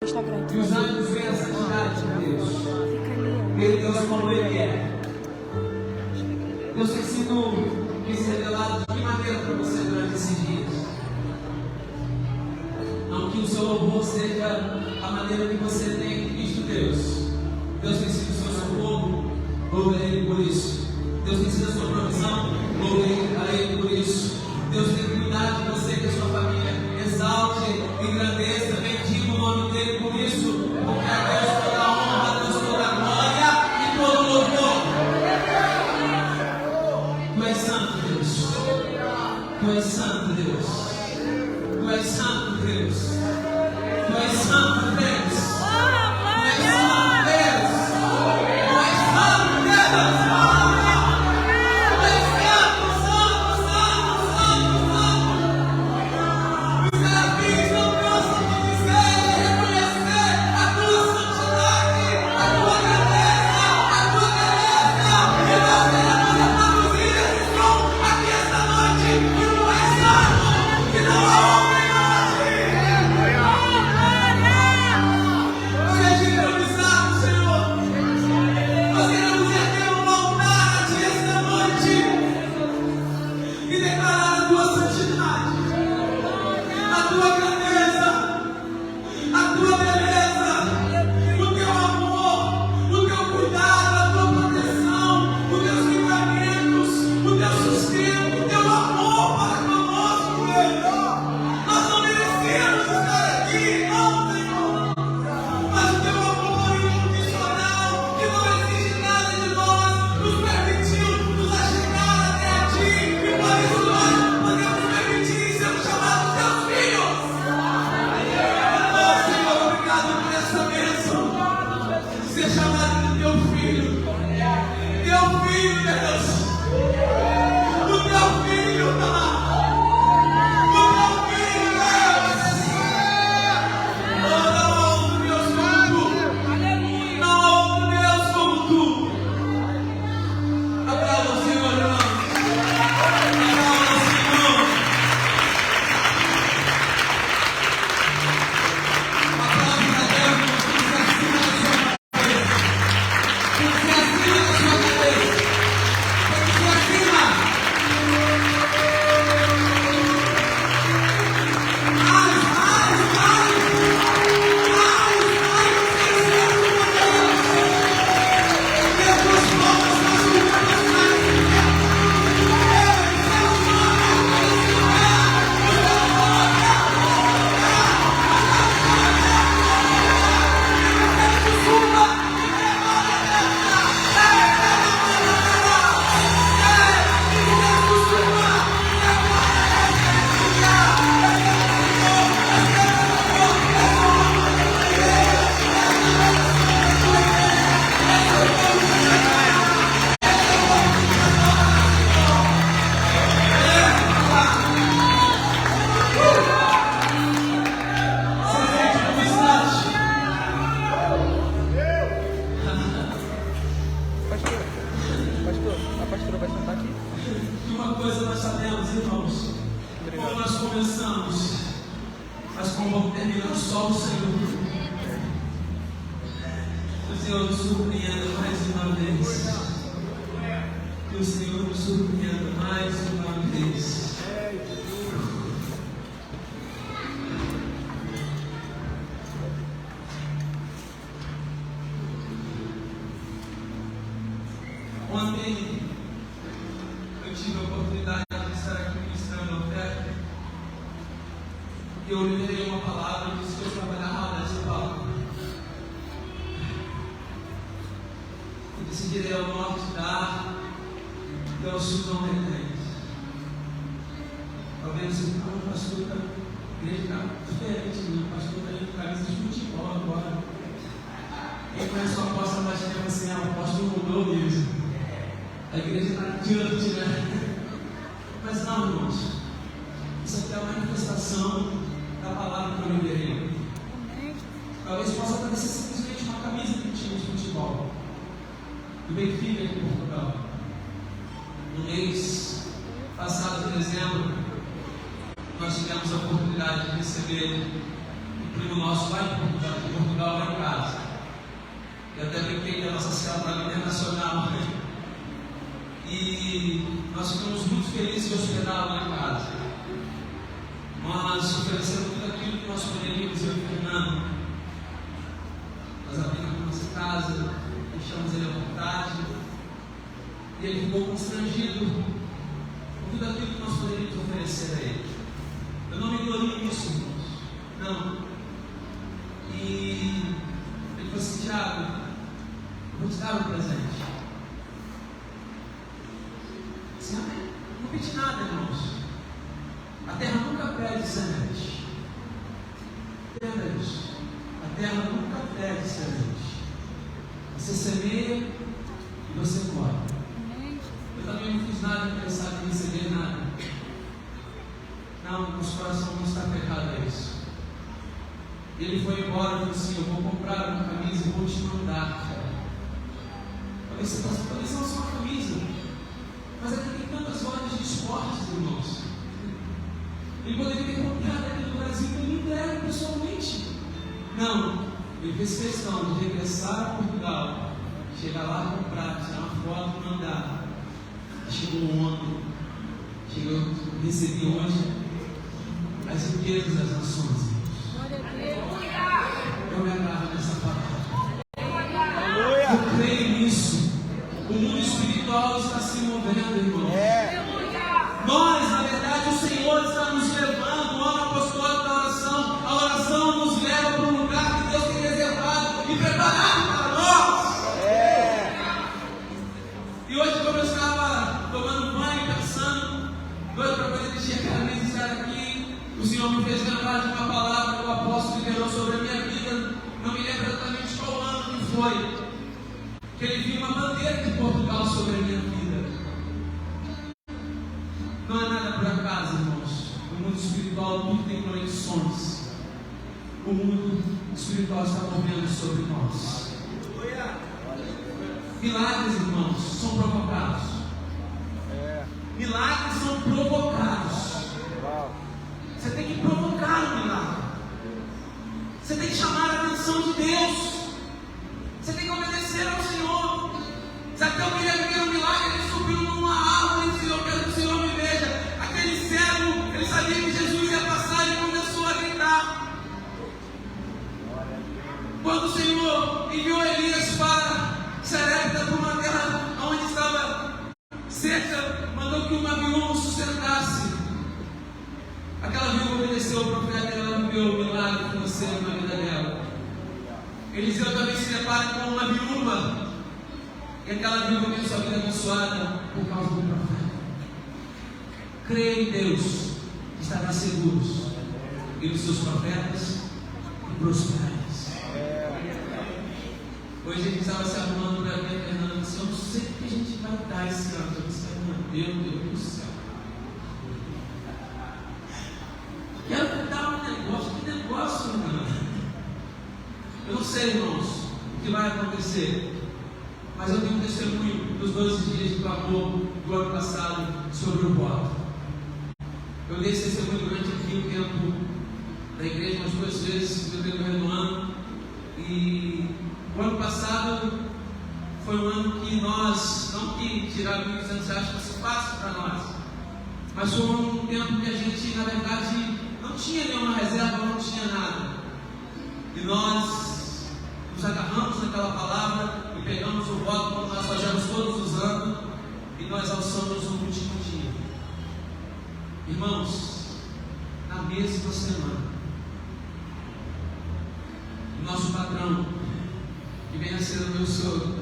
Instagram. Que os anjos veem a santidade de Deus. Ver Deus como Ele é. Deus tem sido revelado de que maneira para você durante esses dias. Não que o seu louvor seja a maneira que você tem visto Deus. Deus tem sido o seu socorro, louve a Ele por isso. Deus tem sido a sua provisão, louve a Ele por isso. Deus tem cuidado de você e da sua família. Exalte, engrandeça, bendiga o nome dEle por isso. Porque a Deus toda a honra, a Deus toda a glória e todo o louvor. Tu és santo, Deus. Tu és santo, Deus. Tu és santo, Deus. Tu és santo, Deus. Tu és santo, Deus. Tu és santo, Deus. Ontem eu tive a oportunidade de estar aqui ministrando a oferta. Eu liberei uma palavra e disse que eu trabalhava nessa palavra. Eu decidirei ao norte dar e ao sul não retém. Talvez você fale, pastor, a igreja está diferente, né? O pastor está indo com camisa de futebol agora. Quem conhece o apóstolo mais tempo assim, o apóstolo mudou mesmo. A igreja está adiante, né? Mas não, irmãos. Isso aqui é a manifestação da palavra que eu liberei. Talvez possa parecer simplesmente uma camisa de time de futebol. Do Benfica aqui em Portugal. No mês passado, de dezembro, nós tivemos a oportunidade de receber um primo nosso lá em Portugal. E nós ficamos muito felizes de hospedá-lo lá em casa. Nós oferecemos tudo aquilo que nós poderíamos, eu e Fernando. Nós abrimos a nossa casa, deixamos ele à vontade. E ele ficou constrangido com tudo aquilo que nós poderíamos oferecer a ele. Eu não me glorio nisso, irmãos. Não. E ele falou assim: Tiago, eu vou te dar um presente. Assim, amém. Não pedi nada, irmãos. A terra nunca pede semente. Entenda isso. A terra nunca pede semente. Você semeia e você colhe. Eu também não fiz nada interessado em receber nada. Não, nosso coração não está pecado a isso. E ele foi embora e falou assim: eu vou comprar uma camisa e vou te mandar. Talvez você possa fazer só uma camisa. Mas aqui tem tantas lojas de esportes, irmãos. Ele poderia ter comprado aqui no Brasil e ele entrega pessoalmente. Não, ele fez questão de regressar a Portugal, chegar lá, comprar, tirar uma foto e mandar. Chegou ontem, recebi hoje as riquezas das nações. Eu me agarro nessa palavra. Eu creio nisso. O mundo espiritual está se movendo, irmão. Nós, na verdade, o Senhor está nos levando. O ano apostólico da oração. A oração nos leva para um lugar que Deus tem reservado e preparado para nós. E hoje, quando eu estava tomando banho, pensando, doido para poder deixar aquela mesa e estar aqui, o Senhor me fez lembrar de uma palavra que o apóstolo liberou sobre a minha vida. Não me lembro exatamente qual ano que foi, que ele viu uma bandeira de Portugal sobre a minha vida. Não é nada por acaso, irmãos. O mundo espiritual tudo tem conexões. O mundo espiritual está movendo sobre nós. Milagres, irmãos, são provocados. Milagres são provocados. Você tem que provocar o milagre. Você tem que chamar a atenção de Deus. Você tem que obedecer ao Senhor. Zaqueu queria viver um milagre, ele subiu numa árvore e disse: eu quero que o Senhor me veja. Aquele cego, ele sabia que Jesus ia passar e começou a gritar. Quando o Senhor enviou Elias para Serepta, para uma terra onde estava seca, mandou que uma viúva sustentasse. Aquela viúva obedeceu ao profeta e ela viveu o milagre financeiro na vida dela. Eliseu também se depara com uma viúva, e aquela viúva tem sua vida abençoada por causa do profeta. Creia em Deus, estará seguros, e nos seus profetas e prosperais. Hoje a gente estava se arrumando para ver a Fernanda, disse: eu não sei o que a gente vai dar esse ano. Eu disse: meu Deus do céu. Quero dar um negócio. Que negócio, irmão? Eu não sei, irmãos, o que vai acontecer. Mas eu tenho um testemunho dos 12 dias de clamor do ano passado sobre o voto. Eu dei esse testemunho durante aqui o tempo da igreja, umas 2 vezes no decorrer do ano. E o ano passado foi um ano que nós, não que tirar 1.200 reais fosse fácil para nós, mas foi um tempo que a gente, na verdade, não tinha nenhuma reserva, não tinha nada. E nós nos agarramos naquela palavra e pegamos o voto como nós fazemos todos os anos e nós alçamos no último dia. Irmãos, na mesma semana, o nosso patrão, que vem a ser o meu sogro,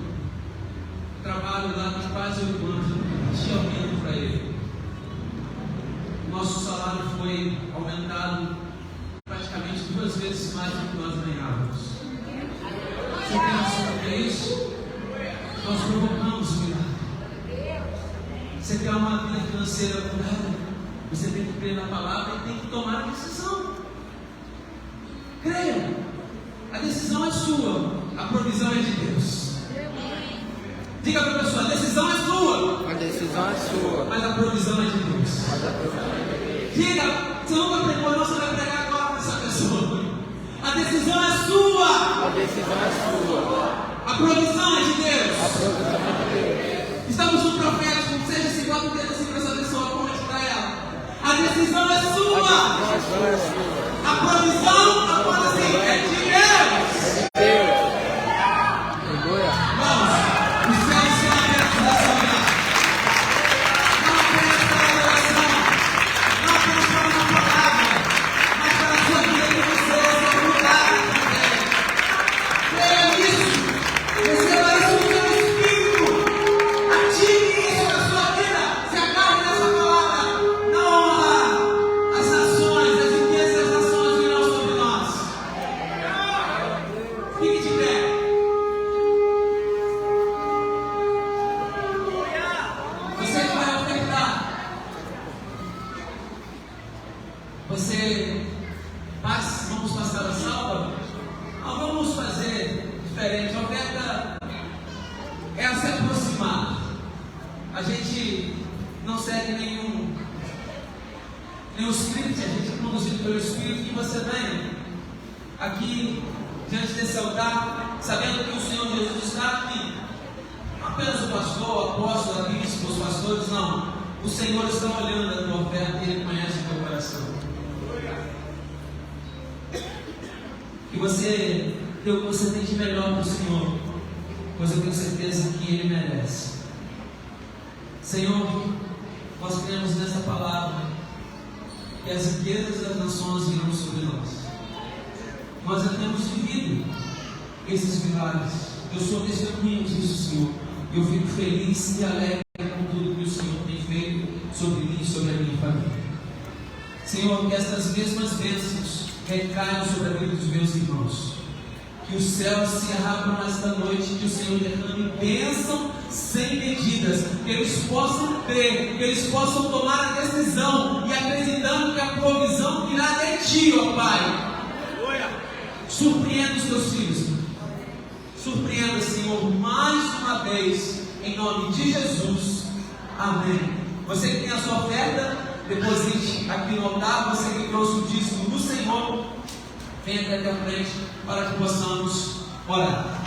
trabalho lá de quase 8 anos, eu nunca tinha ouvido para ele. O nosso salário foi aumentado praticamente 2 vezes mais do que nós ganhávamos. Você tem noção do que é isso? Nós provocamos o milagre. Você quer uma vida financeira curada? Você tem que crer na palavra e tem que tomar a decisão. Creia. A decisão é sua. A provisão é de Deus. Diga para a pessoa: a decisão é sua. A decisão é sua. Mas a provisão é de Deus. Diga, você nunca pregou, não, você vai pregar agora para essa pessoa. A decisão é sua. A decisão é sua. A provisão é de Deus. A provisão é de Deus. Estamos no profético, seja se bota o dedo assim para essa pessoa, conte para ela. A decisão é sua. A provisão, agora sim, é de Deus. Vamos, os céus são abertos nessa manhã. Não apenas para a adoração, não apenas para uma palavra, mas para a sua vida que você é mudada também. Creia nisso. Receba isso no seu espírito. Ative isso na sua vida. Se agarre nessa palavra. Na honra, as nações, as riquezas das nações virão sobre nós. Fique de pé. Você que vai ofertar. Vamos passar a salva? Não, vamos fazer diferente. A oferta é a se aproximar. A gente não segue nenhum script, a gente é conduzido pelo Espírito. Que você venha aqui diante desse altar, sabendo que o Senhor Jesus está aqui. Não apenas o pastor, o apóstolo, a bispo, os pastores, não. O Senhor está olhando a tua oferta e Ele conhece o teu coração. Que você dê o que você tem de melhor para o Senhor, pois eu tenho certeza que Ele merece. Senhor, nós cremos nessa palavra, que as riquezas das nações virão sobre nós. Nós já temos vivido esses milagres. Eu sou testemunho disso, Senhor. Eu fico feliz e alegre com tudo que o Senhor tem feito sobre mim e sobre a minha família. Senhor, que estas mesmas bênçãos recaiam sobre a vida dos meus irmãos. Que os céus se abram nesta noite, que o Senhor derrame bênção sem medidas, que eles possam ter, que eles possam tomar a decisão e acreditando que a provisão virá de Ti, ó Pai. Surpreenda os Teus filhos. Surpreenda, Senhor, mais uma vez, em nome de Jesus. Amém. Você que tem a sua oferta, deposite aqui no altar. Você que trouxe o dízimo do Senhor, venha até a frente para que possamos orar.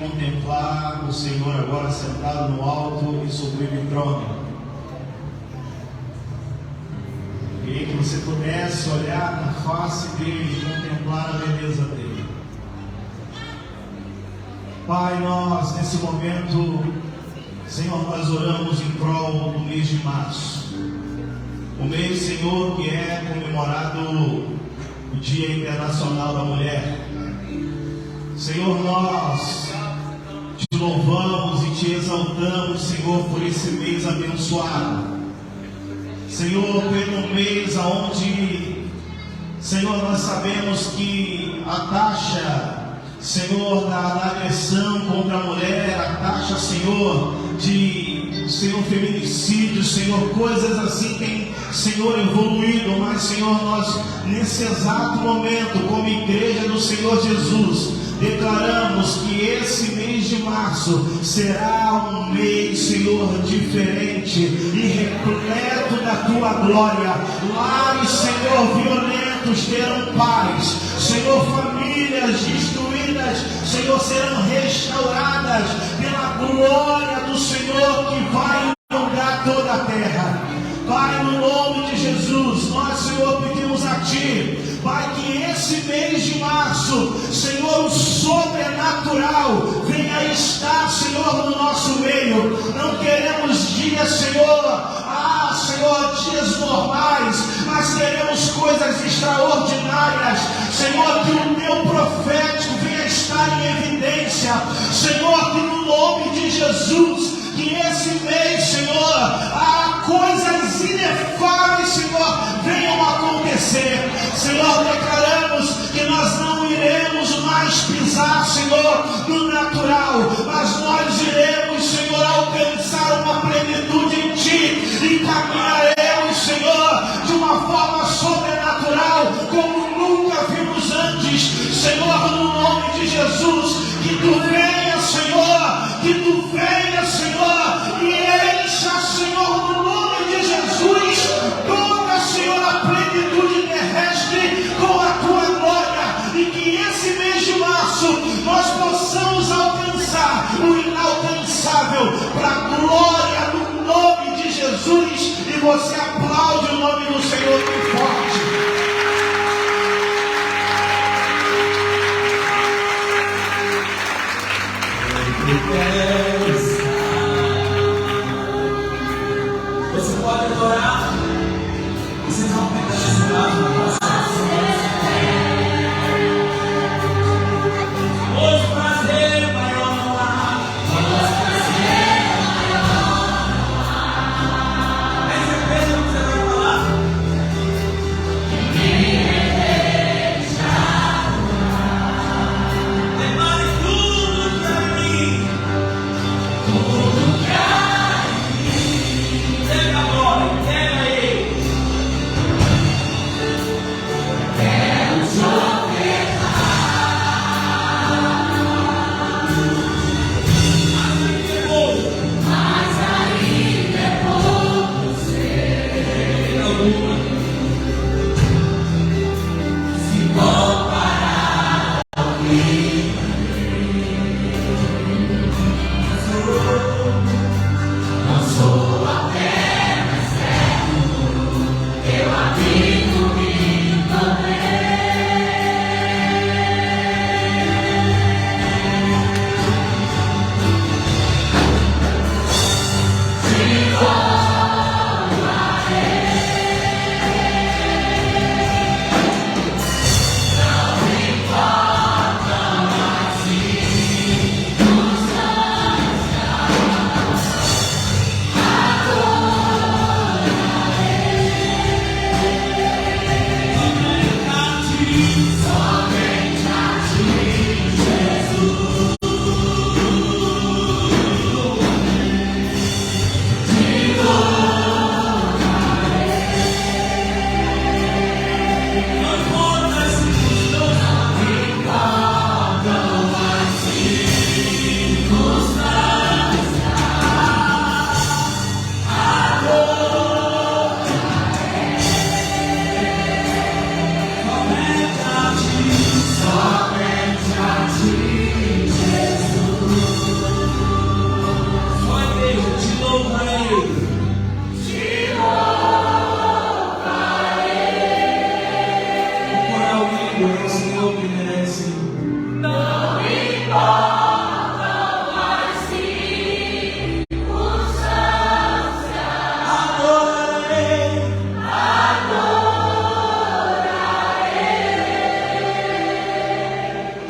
Contemplar o Senhor agora sentado no alto e sublime trono. Queria que você pudesse olhar na face dele e contemplar a beleza dele. Pai, nós nesse momento, Senhor, nós oramos em prol do mês de março. O mês, Senhor, que é comemorado o Dia Internacional da Mulher. Senhor, nós te louvamos e te exaltamos, Senhor, por esse mês abençoado. Senhor, pelo mês aonde, Senhor, nós sabemos que a taxa, Senhor, da agressão contra a mulher, a taxa, Senhor, de, Senhor, feminicídio, Senhor, coisas assim tem, Senhor, evoluído, mas, Senhor, nós, nesse exato momento, como igreja do Senhor Jesus, declaramos que esse mês de março será um mês, Senhor, diferente e repleto da tua glória. Lares, Senhor, violentos terão paz. Senhor, famílias destruídas, Senhor, serão restauradas pela glória do Senhor que vai inundar toda a terra. Pai, no nome de Jesus, nós, Senhor, pedimos a Ti, Pai, que esse mês de março, Senhor, o sobrenatural venha estar, Senhor, no nosso meio. Não queremos dias, Senhor, Senhor, dias normais, mas queremos coisas extraordinárias. Senhor, que o Teu profético venha estar em evidência. Senhor, que no nome de Jesus, que esse mês, Senhor, coisas inefáveis, Senhor, venham acontecer. Senhor, declaramos que nós não iremos mais pisar, Senhor, no natural, mas nós iremos, Senhor, alcançar uma plenitude em Ti e caminharemos, Senhor, de uma forma sobrenatural, como nunca vimos antes. Senhor, no nome de Jesus, que Tu venha, Senhor, que Tu venha, Senhor, e encha, Senhor, no nome de Jesus, toda, Senhor, a plenitude terrestre com a Tua glória, e que esse mês de março nós possamos alcançar o inalcançável para a glória do nome de Jesus. E você aplaude o nome do Senhor muito forte. Você pode adorar. Vocês vão pegar esse braço. Hoje prazer maior não há. Tem certeza do que você vai falar? Tem mais tudo pra mim. Tudo pra mim. Pega agora, pega aí.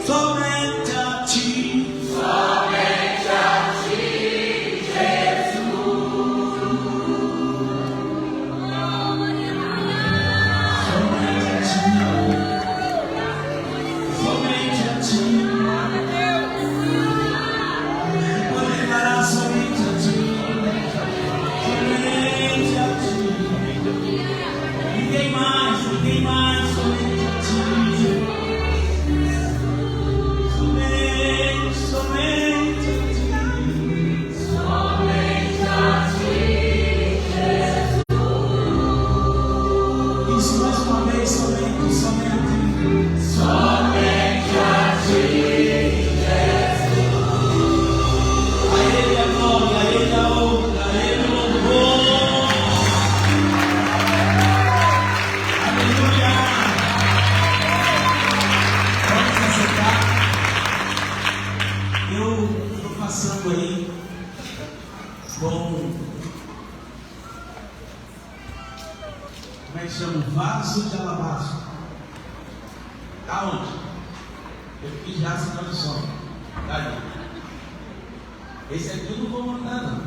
Somente a ti, somente a Eu estou passando aí com, como é que chama? Um vaso de alabastro. Aonde? Eu fiquei já sem tradução. Tá ali. Esse aqui eu não vou mandar, não.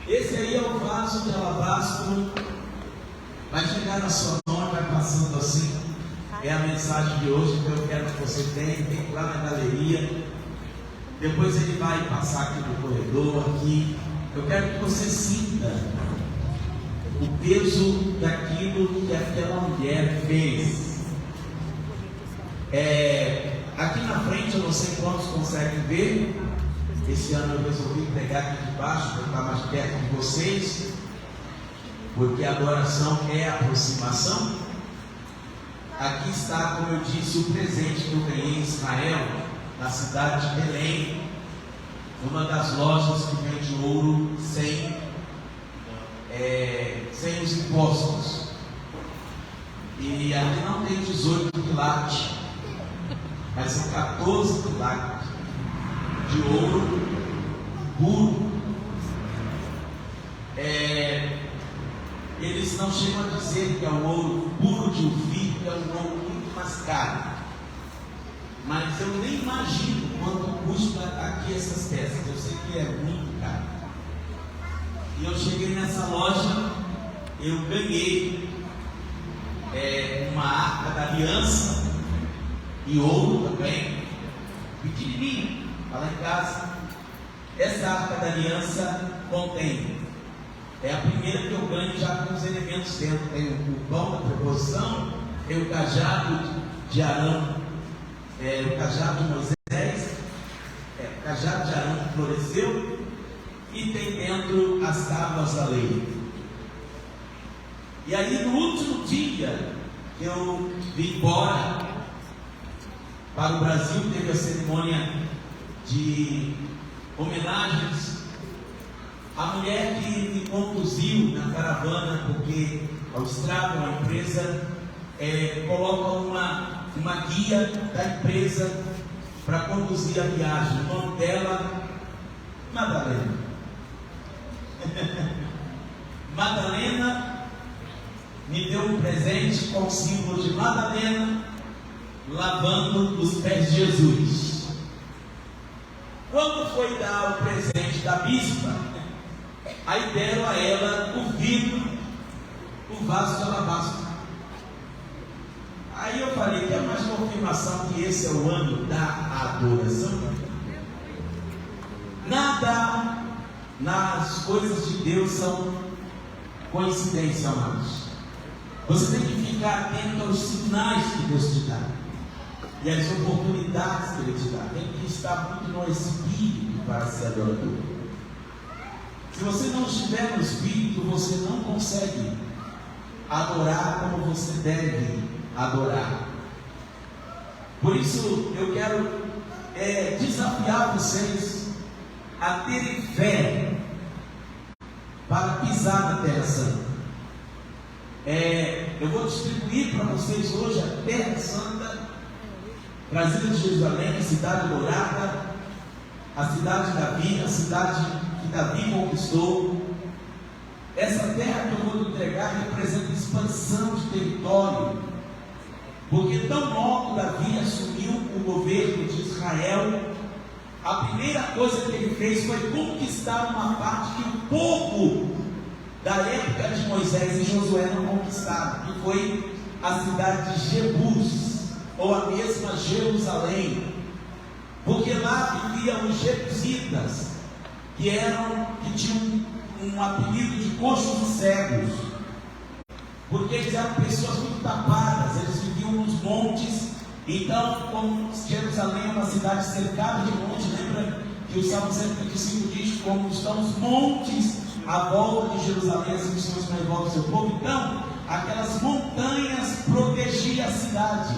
Esse aí é o vaso de alabastro. Vai chegar na sua mão, vai passando assim. É a mensagem de hoje que eu quero que você tenha. Tem lá na galeria. Depois ele vai passar aqui no corredor, aqui. Eu quero que você sinta o peso daquilo que aquela mulher fez. Aqui na frente, eu não sei quantos conseguem ver. Esse ano eu resolvi pegar aqui de baixo para estar mais perto de vocês, porque a adoração é a aproximação. Aqui está, como eu disse, o presente que eu ganhei em Israel, na cidade de Belém, numa das lojas que vende ouro sem os impostos. E aqui não tem 18 quilates, mas são 14 quilates de ouro puro. Eles não chegam a dizer que é o ouro puro de Ofir, que é um ouro muito mais caro, mas eu nem imagino quanto custa aqui essas peças. Eu sei que é muito caro. E eu cheguei nessa loja, eu ganhei uma arca da aliança e ouro também, pequenininho, lá em casa. Essa arca da aliança contém, é a primeira que eu ganho já com os elementos dentro. Tem o pão da preposição, tem o cajado de Arão, o cajado de Moisés, o cajado de Arão que floresceu, e tem dentro as tábuas da lei. E aí no último dia que eu vim embora para o Brasil, teve a cerimônia de homenagens. A mulher que me conduziu na caravana, porque ao estrada, uma empresa coloca uma guia da empresa para conduzir a viagem. O nome dela, Madalena. Madalena me deu um presente com o símbolo de Madalena lavando os pés de Jesus. Quando foi dar o presente da bispa, aí deram a ela o vidro, o vaso de alabastro. Aí eu falei, quer mais confirmação que esse é o ano da adoração? Nada nas coisas de Deus são coincidência, amados. Você tem que ficar atento aos sinais que Deus te dá e às oportunidades que Ele te dá. Tem que estar muito no Espírito para ser adorador. Se você não estiver no Espírito, você não consegue adorar como você deve adorar. Por isso eu quero desafiar vocês a terem fé para pisar na Terra Santa. Eu vou distribuir para vocês hoje a Terra Santa, trazida de Jerusalém, a cidade dourada, a cidade de Davi, a cidade que Davi conquistou. Essa terra que eu vou entregar representa expansão de território, porque tão logo Davi assumiu o governo de Israel, a primeira coisa que ele fez foi conquistar uma parte que o povo da época de Moisés e Josué não conquistaram, que foi a cidade de Jebus, ou a mesma Jerusalém, porque lá viviam os jebusitas, que tinham um apelido de coxos cegos, porque eles eram pessoas muito tapadas, eles viviam nos montes. Então, como Jerusalém é uma cidade cercada de montes, lembra que o Salmo 125 diz: como estão os montes à volta de Jerusalém, as missões para em volta do seu povo. Então, aquelas montanhas protegiam a cidade.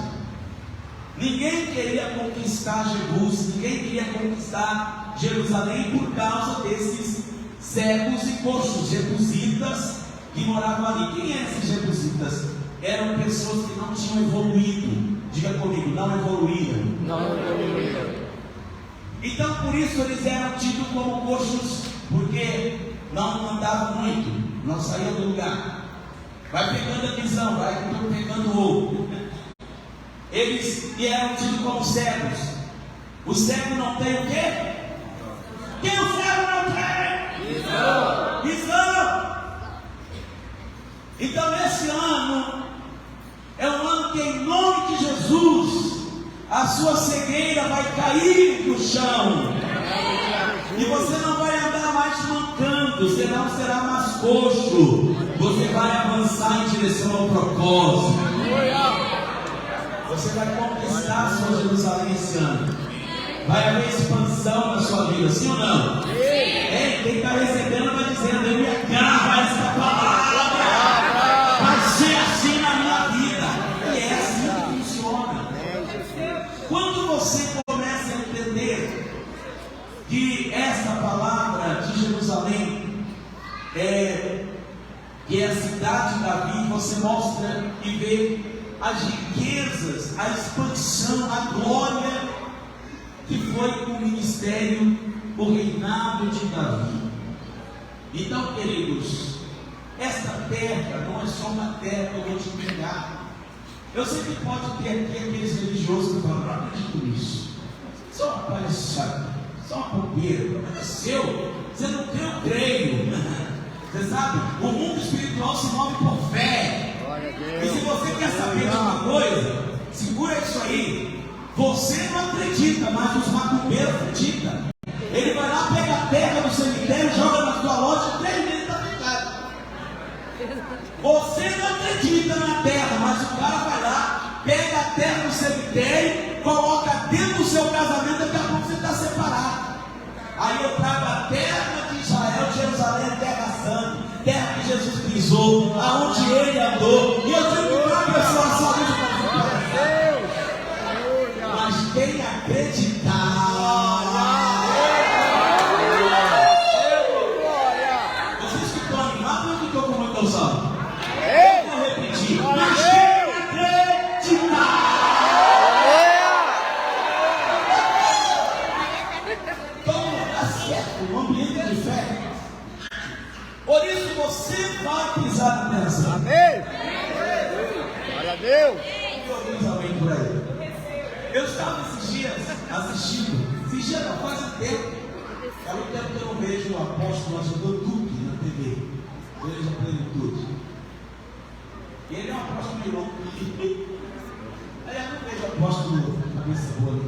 Ninguém queria conquistar Jebus, ninguém queria conquistar Jerusalém por causa desses cegos e coxos jebusitas que moravam ali. Quem eram esses jebusitas? Eram pessoas que não tinham evoluído. Diga comigo, não evoluíram. Não evoluíram. por isso eles eram tidos como coxos, porque não andavam muito, não saíam do lugar. Vai pegando a visão, vai pegando o olho. Eles eram tidos como cegos. O cego não tem o quê? Quem o cego não tem? Visão. Visão. Então esse ano é um ano que, em nome de Jesus, a sua cegueira vai cair no chão. E você não vai andar mais mancando, você não será mais coxo. Você vai avançar em direção ao propósito. Você vai conquistar a sua Jerusalém esse ano. Vai haver expansão na sua vida, sim ou não? Quem está recebendo vai dizendo: eu me agarro a essa palavra. Vai ser assim na minha vida. E é assim que funciona. Quando você começa a entender que essa palavra de Jerusalém que é a cidade de Davi, você mostra e vê as riquezas, a expansão, a glória que foi o ministério, o reinado de Davi. Então, queridos, esta terra não é só uma terra que eu vou te entregar. Eu sei que pode ter aqui aqueles religiosos que falam: não acredito nisso, só uma palhaçada, só uma bobeira, é seu, você não crê, eu creio. Você sabe, o mundo espiritual se move por fé. E se você quer saber de uma coisa, segura isso aí. Você não acredita, mas os macumbeiros acreditam. Ele vai lá, pega a terra do cemitério, joga na sua loja, 3 meses está fechado. Você não acredita na terra, mas o cara vai lá, pega a terra do cemitério, coloca dentro do seu casamento, daqui a pouco você está separado. Aí eu trago a terra de Israel, Jerusalém, a terra santa, terra que Jesus pisou, aonde ele andou. E eu digo para a pessoa: a saúde do mas quem acreditar, vocês que estão animados, eu que estou com muita unção. Eu vou repetir: mas quem acreditar. Um ambiente de fé. Por isso você vai pisar na terra santa. Amém. Glória a Deus. Amém por aí. Eu estava esses dias assistindo. Esses dias não, faz um tempo. É muito tempo que eu não vejo o apóstolo ajudou tudo na TV. Ele já plenitude. E ele é um apóstolo meio louco. Aí eu não vejo o apóstolo cabeça boa.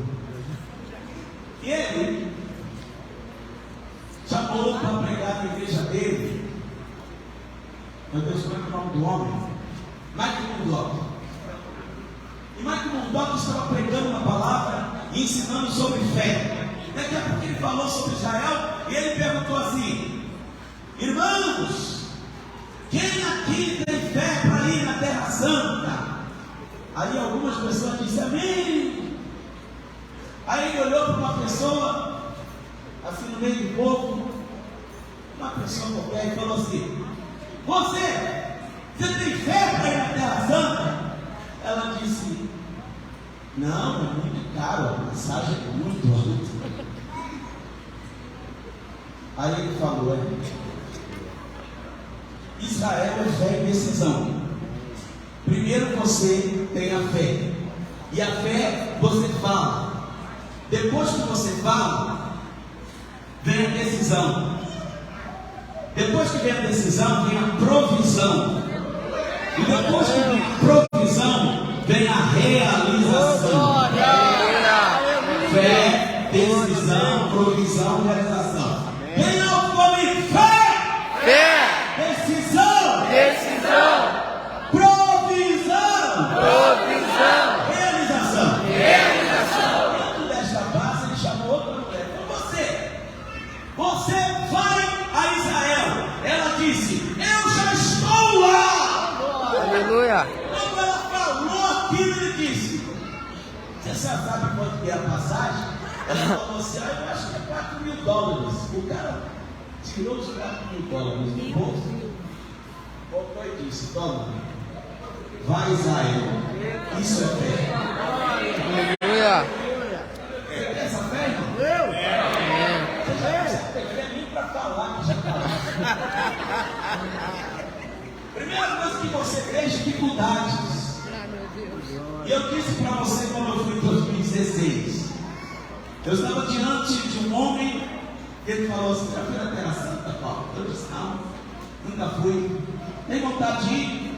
E ele chamou para pregar na igreja dele. Meu Deus, como é que é o nome do homem? Mike Murdock. E Mike Murdock estava pregando uma palavra e ensinando sobre fé. Daqui a pouco ele falou sobre Israel e ele perguntou assim: irmãos, quem aqui tem fé para ir na Terra Santa? Aí algumas pessoas disseram amém. Aí ele olhou para uma pessoa assim no meio do povo, uma pessoa qualquer, e falou assim: você tem fé para ir na Terra Santa? Ela disse: não, é muito caro, a passagem é muito alta. Aí ele falou: Israel é fé e decisão. Primeiro você tem a fé, e a fé você fala. Depois que você fala, vem a decisão. Depois que vem a decisão, vem a provisão. E depois que vem a provisão, vem a realização. Fé, decisão, provisão, realização. Quem não come fé? Fé. Decisão. Decisão. Provisão. Provisão. Realização. Realização. Dentro desta base, ele chamou outra mulher. Você vai a Israel. Ela disse: eu já estou lá. Aleluia. Quando ela falou aquilo, ele disse: você sabe quanto é a passagem? Ela falou assim: eu acho que é $4.000. O cara tirou os $4.000 do bolso, voltou e disse: toma, vai Israel. Isso é fé. Aleluia. Essa fé, irmão? oportunidades. E eu disse para você quando eu fui em 2016. Eu estava diante de um homem e ele falou assim: já foi na Terra Santa, Paulo? Eu disse: não, nunca fui. Tem vontade de ir?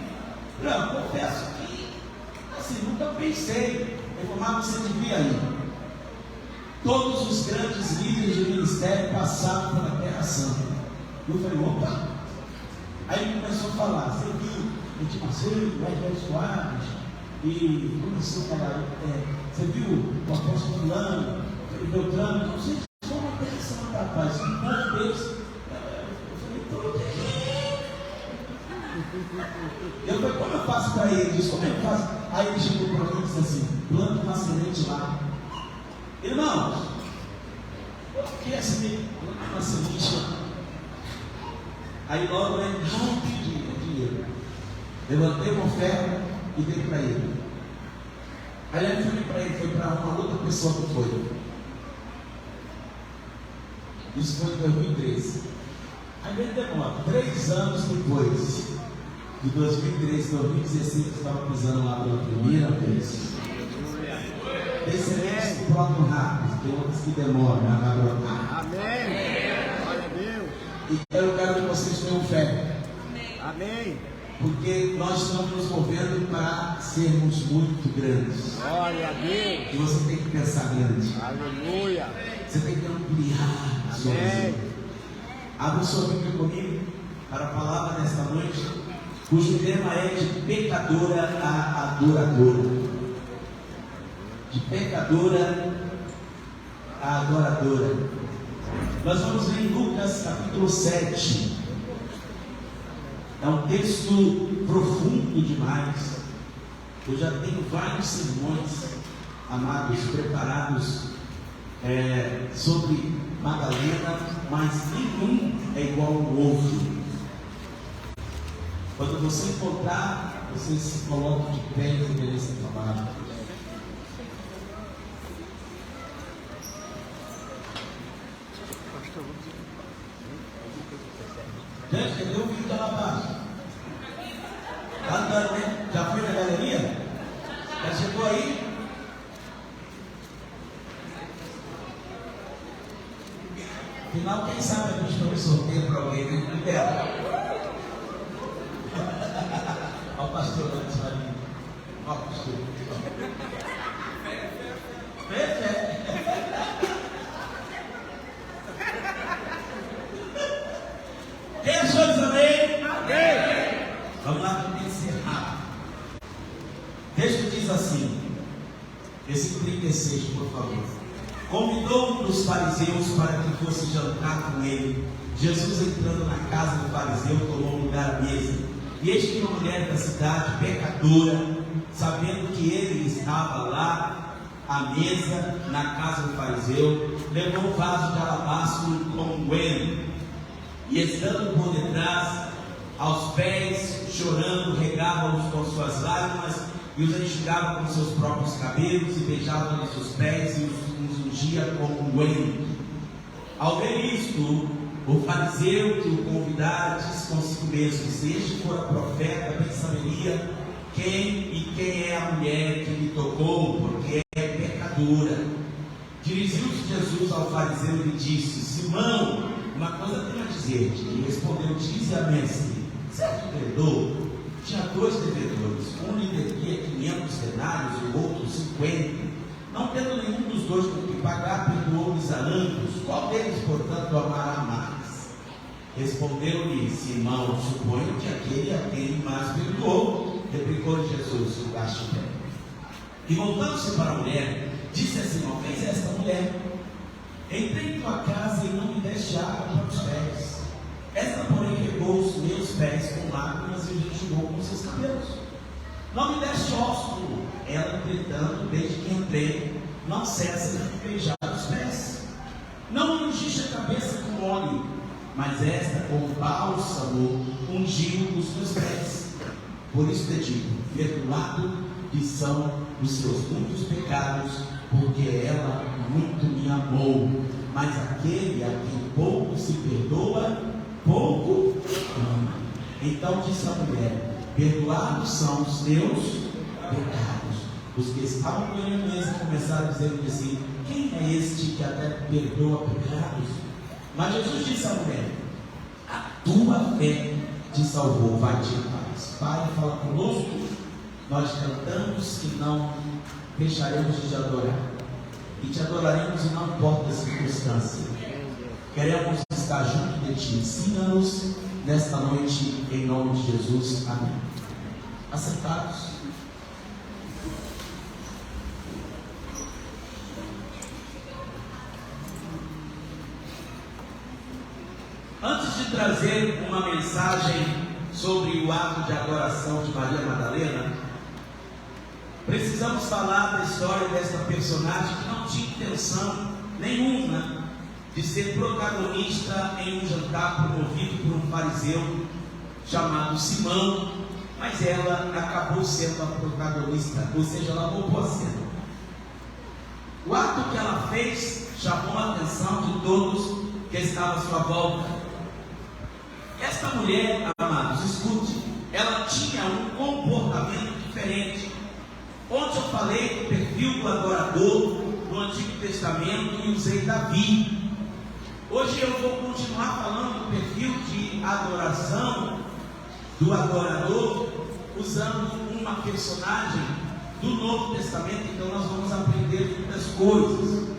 Eu confesso que assim, nunca pensei. Ele falou: mas você devia ir. Todos os grandes líderes de ministério passaram pela Terra Santa. Eu falei: opa. Aí ele começou a falar: você viu o Tim Macedo, o Edgar Soares, e começou a falar: você viu o apóstolo Fulano, o Beltrano? Não sei se foi uma Terra Santa, rapaz. Um monte deles. Eu falei: todo dia. Eu falei: como eu faço para ele? Ele disse: como eu faço? Aí ele chegou para mim e disse assim: planta uma semente lá. Irmãos, o que é semente? Planta uma semente lá. Aí logo ele não pedi dinheiro. Levantei uma oferta e dei para ele. Aí eu falei para ele, foi para uma outra pessoa que foi. Isso foi em 2013. Aí ele demora 3 anos depois. De 2013 a 2016 eu estava pisando lá pela primeira vez. Tem sementes que brotam rápido, tem outras que demoram, mas vai brotar. Amém. Glória a Deus. E eu quero que vocês tenham fé. Amém. Porque nós estamos nos movendo para sermos muito grandes. Glória a Deus. E você tem que pensar grande. Aleluia. Você tem que ampliar a sua visão. Abra sua Bíblia comigo para a palavra desta noite, cujo tema é de pecadora a adoradora. De pecadora a adoradora. Nós vamos ver em Lucas capítulo 7. É um texto profundo demais. Eu já tenho vários sermões, amados, preparados sobre Madalena, mas nenhum é igual ao outro. Quando você encontrar, você se coloca de pé e obedeça a palavra. Gente, cadê o vídeo da lavagem? Tá andando, né? Já foi na galeria? Já chegou aí? Afinal, quem sabe a gente foi sorteio para alguém dentro dela? Olha o pastor antes ali. Olha o pastor. Quem achou isso, amém? Amém. Vamos lá para tem que ser rápido. O texto diz assim, esse 36, por favor. Convidou um dos fariseus para que fosse jantar com ele. Jesus, entrando na casa do fariseu, tomou lugar à mesa. E eis que uma mulher da cidade, pecadora, sabendo que ele estava lá à mesa na casa do fariseu, levou um vaso de alabastro com unguento, e estando por detrás, aos pés, chorando, regava-os com suas lágrimas, e os enxugava com seus próprios cabelos, e beijava-lhes os pés, e os ungia com unguento. Ao ver isto, o fariseu que o convidara disse consigo mesmo: se este for a profeta, bem saberia quem é a mulher que lhe tocou, porque é pecadora. Dirigiu-se Jesus ao fariseu e lhe disse: Simão, uma coisa tenho a dizer-te. E respondeu: dize a mestre. Certo credor tinha 2 devedores, um lhe devia 500 denários e o outro 50. Não tendo nenhum dos 2 com que pagar, perdoou-lhes a ambos. Qual deles, portanto, amará mais? Respondeu-lhe Simão: suponho que aquele a quem mais perdoou. Replicou-lhe Jesus: julgaste bem. E voltando-se para a mulher, disse a Simão: fez esta mulher: entrei em tua casa e não me deste água para os pés. Esta, porém, regou os meus pés com lágrimas e os enxugou com seus cabelos. Não me deste ósculo. Ela, entretanto, desde que entrei, não cessa de me beijar os pés. Não me ungiste a cabeça com óleo, mas esta, com bálsamo, ungiu os meus pés. Por isso te digo: perdoado lhe são os seus muitos pecados, porque ela muito me amou. Mas aquele a quem pouco se perdoa, pouco ama. Então disse a mulher: perdoados são os teus pecados. Os que estavam com ele mesmo começaram a dizer assim: quem é este que até perdoa pecados? Mas Jesus disse à mulher: a tua fé te salvou, vai-te em paz. Pai, fala conosco. Nós cantamos que não deixaremos de te adorar, e te adoraremos e não importa a circunstância. Queremos estar junto de ti. Ensina-nos nesta noite, em nome de Jesus. Amém. Assentados. Antes de trazer uma mensagem sobre o ato de adoração de Maria Madalena, precisamos falar da história desta personagem que não tinha intenção nenhuma de ser protagonista em um jantar promovido por um fariseu chamado Simão, mas ela acabou sendo a protagonista, ou seja, ela roubou a cena. O ato que ela fez chamou a atenção de todos que estavam à sua volta. Esta mulher, amados, escute, ela tinha um comportamento diferente. Ontem eu falei do perfil do adorador no Antigo Testamento e usei Davi. Hoje eu vou continuar falando do perfil de adoração do adorador, usando uma personagem do Novo Testamento. Então nós vamos aprender muitas coisas.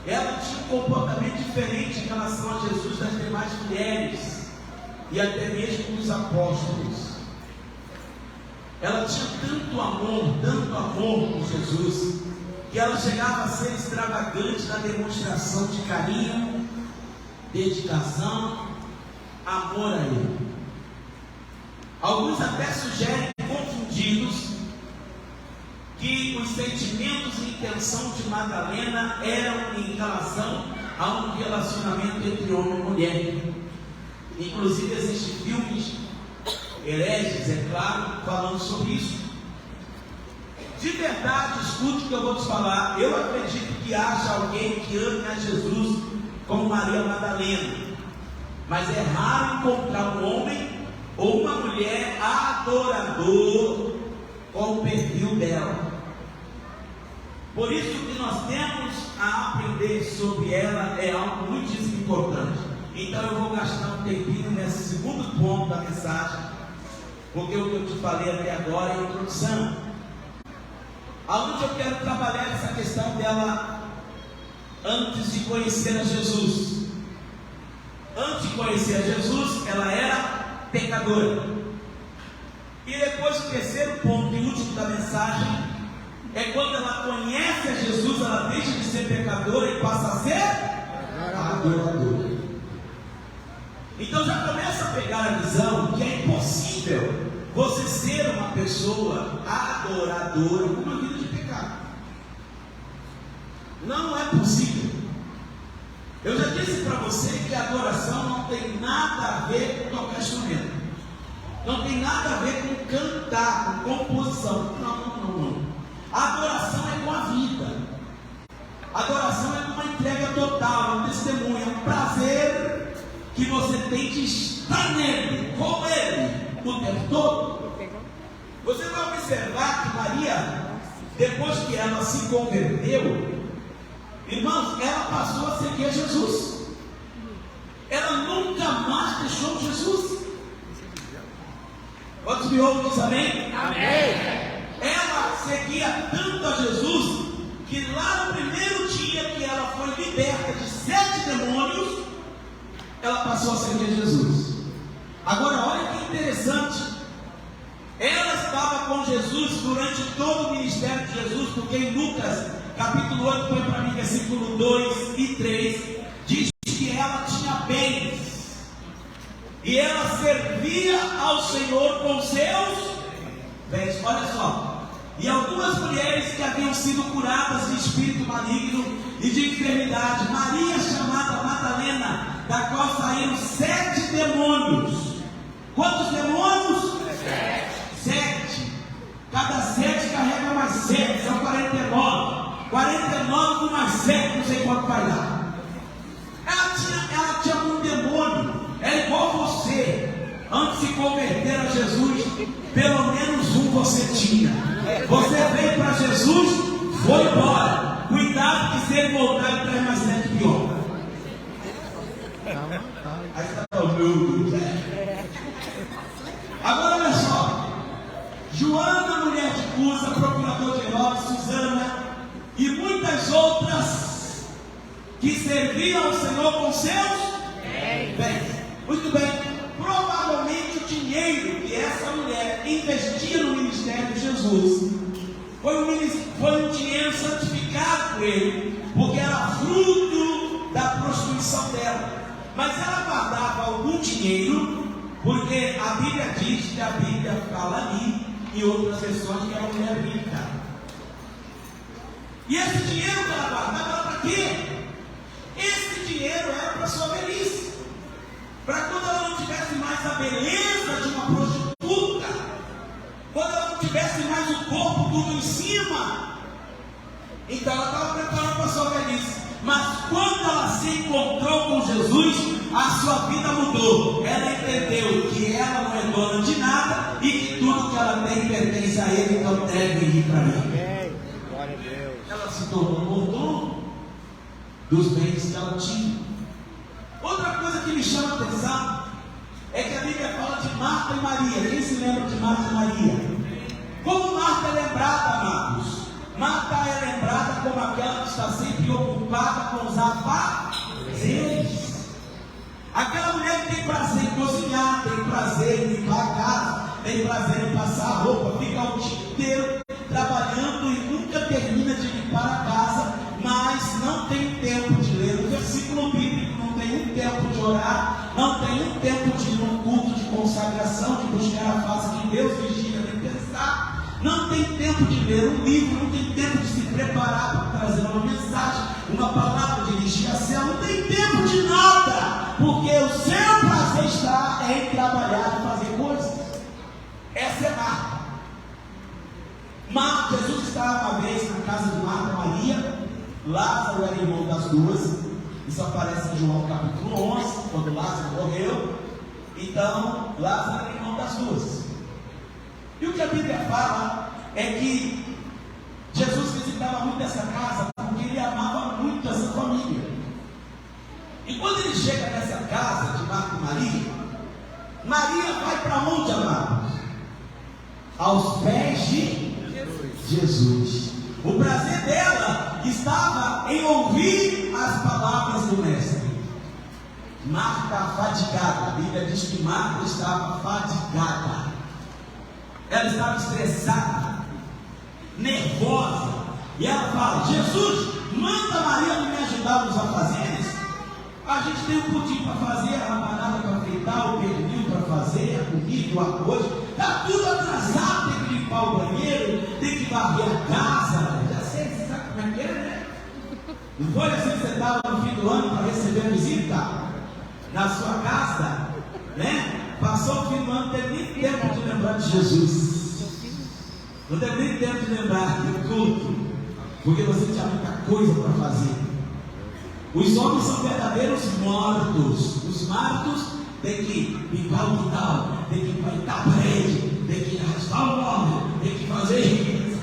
Ela tinha um comportamento diferente em relação a Jesus das demais mulheres e até mesmo dos apóstolos. Ela tinha tanto amor por Jesus, que ela chegava a ser extravagante na demonstração de carinho, dedicação, amor a Ele. Alguns até sugerem, confundidos, que os sentimentos e intenção de Madalena eram em relação a um relacionamento entre homem e mulher. Inclusive existem filmes hereges, é claro, falando sobre isso. De verdade, escute o que eu vou te falar. Eu acredito que haja alguém que ame a Jesus como Maria Madalena, mas é raro encontrar um homem ou uma mulher adorador com o perfil dela. Por isso que nós temos a aprender sobre ela é algo muitíssimo importante. Então eu vou gastar um tempinho nesse segundo ponto da mensagem, porque o que eu te falei até agora é a introdução. Aonde eu quero trabalhar essa questão dela antes de conhecer a Jesus. Antes de conhecer a Jesus, ela era pecadora. E depois o terceiro ponto e último da mensagem é quando ela conhece a Jesus, ela deixa de ser pecadora e passa a ser adoradora. Então já começa a pegar a visão que é impossível você ser uma pessoa adoradora com uma vida de pecado. Não é possível. Eu já disse para você que a adoração não tem nada a ver com tocar instrumento. Não tem nada a ver com cantar, com composição. Não. A adoração é com a vida. A adoração é com uma entrega total, um testemunho, é um prazer que você tem de estar nele, com ele, o tempo todo. Você vai observar que Maria, depois que ela se converteu, irmãos, ela passou a seguir Jesus. Ela nunca mais deixou Jesus. Quantos me ouvem, diz amém? Amém. Ela seguia tanto a Jesus, que lá no primeiro dia que ela foi liberta de 7 demônios, ela passou a seguir Jesus. Agora olha que interessante, ela estava com Jesus durante todo o ministério de Jesus, porque em Lucas capítulo 8, põe para mim versículo 2 e 3, diz que ela tinha bens, e ela servia ao Senhor com seus bens. Olha só, e algumas mulheres que haviam sido curadas de espírito maligno e de enfermidade, Maria chamada Madalena, da qual saíram 7 demônios. Quantos demônios? 7. Cada 7 carrega mais 7, são 49. 49 com mais 7, não sei quanto vai dar. Ela tinha um demônio. É igual você. Antes de se converter a Jesus, pelo menos um você tinha. Você veio para Jesus, foi embora. Cuidado que se ele voltar, ele traz mais 7 pior. Aí está o meu. Agora olha só. Joana, mulher de Cusa, procurador de Herodes, Susana e muitas outras que serviam ao Senhor com seus bens. Muito bem. Provavelmente o dinheiro que essa mulher investia no ministério de Jesus foi um dinheiro santificado por ele, porque era fruto da prostituição dela. Mas ela guardava algum dinheiro, porque a Bíblia diz que a Bíblia fala ali, em outras versões, que era uma mulher rica. E esse dinheiro que ela guardava era para quê? Esse dinheiro era para sua velhice, para quando ela não tivesse mais a beleza de uma prostituta, quando ela não tivesse mais o corpo tudo em cima. Então ela estava preparando para a sua velhice. Mas quando ela se encontrou com Jesus, a sua vida mudou. Ela entendeu que ela não é dona de nada e que tudo que ela tem pertence a Ele, então deve ir para mim. Glória a Deus. Ela se tornou mordomo dos bens que ela tinha. Outra coisa que me chama a atenção é que a Bíblia fala de Marta e Maria. Quem se lembra de Marta e Maria? Como Marta é lembrada, amados? Marta é lembrada como aquela que está sempre ocupada com os afazeres. Aquela mulher que tem prazer em cozinhar, tem prazer em limpar a casa, tem prazer em passar a roupa, fica o dia inteiro trabalhando e nunca termina de limpar a casa, mas não tem tempo de ler o versículo bíblico, não tem um tempo de orar, não tem um tempo de ir num culto de consagração, de buscar a face de Deus, vigia, nem pensar. Não tem tempo de ler um livro, não tem tempo de se preparar para trazer uma mensagem, uma palavra, dirigir a céu, não tem tempo de nada, porque o seu prazer está em trabalhar e fazer coisas. Essa é Marta. Jesus estava uma vez na casa de Marta e Maria. Lázaro era irmão das duas. Isso aparece em João capítulo 11, quando Lázaro morreu. Então, Lázaro era irmão das duas. E o que a Bíblia fala é que Jesus visitava muito essa casa porque ele amava muito essa família. E quando ele chega nessa casa de Marta e Maria, Maria vai para onde, amados? Aos pés de Jesus. O prazer dela estava em ouvir as palavras do Mestre. Marta fadigada, a Bíblia diz que Marta estava fadigada. Ela estava estressada, nervosa, e ela fala: Jesus, manda Maria me ajudar nos afazeres. A gente tem um pudim para fazer, a rabanada para fritar, o pernil para fazer, a comida, o arroz, está tudo atrasado, tem que limpar o banheiro, tem que varrer a casa. Já sei, você sabe como é que é, né? Não foi assim que você estava no fim do ano para receber a visita na sua casa, né? Passou o fim do ano, não teve nem tempo de lembrar de Jesus, não teve nem tempo de lembrar do culto, porque você tinha muita coisa para fazer. Os homens são verdadeiros mortos. Os mortos tem que limpar o quintal, tem que pintar a parede, tem que raspar o móvel, tem que fazer isso,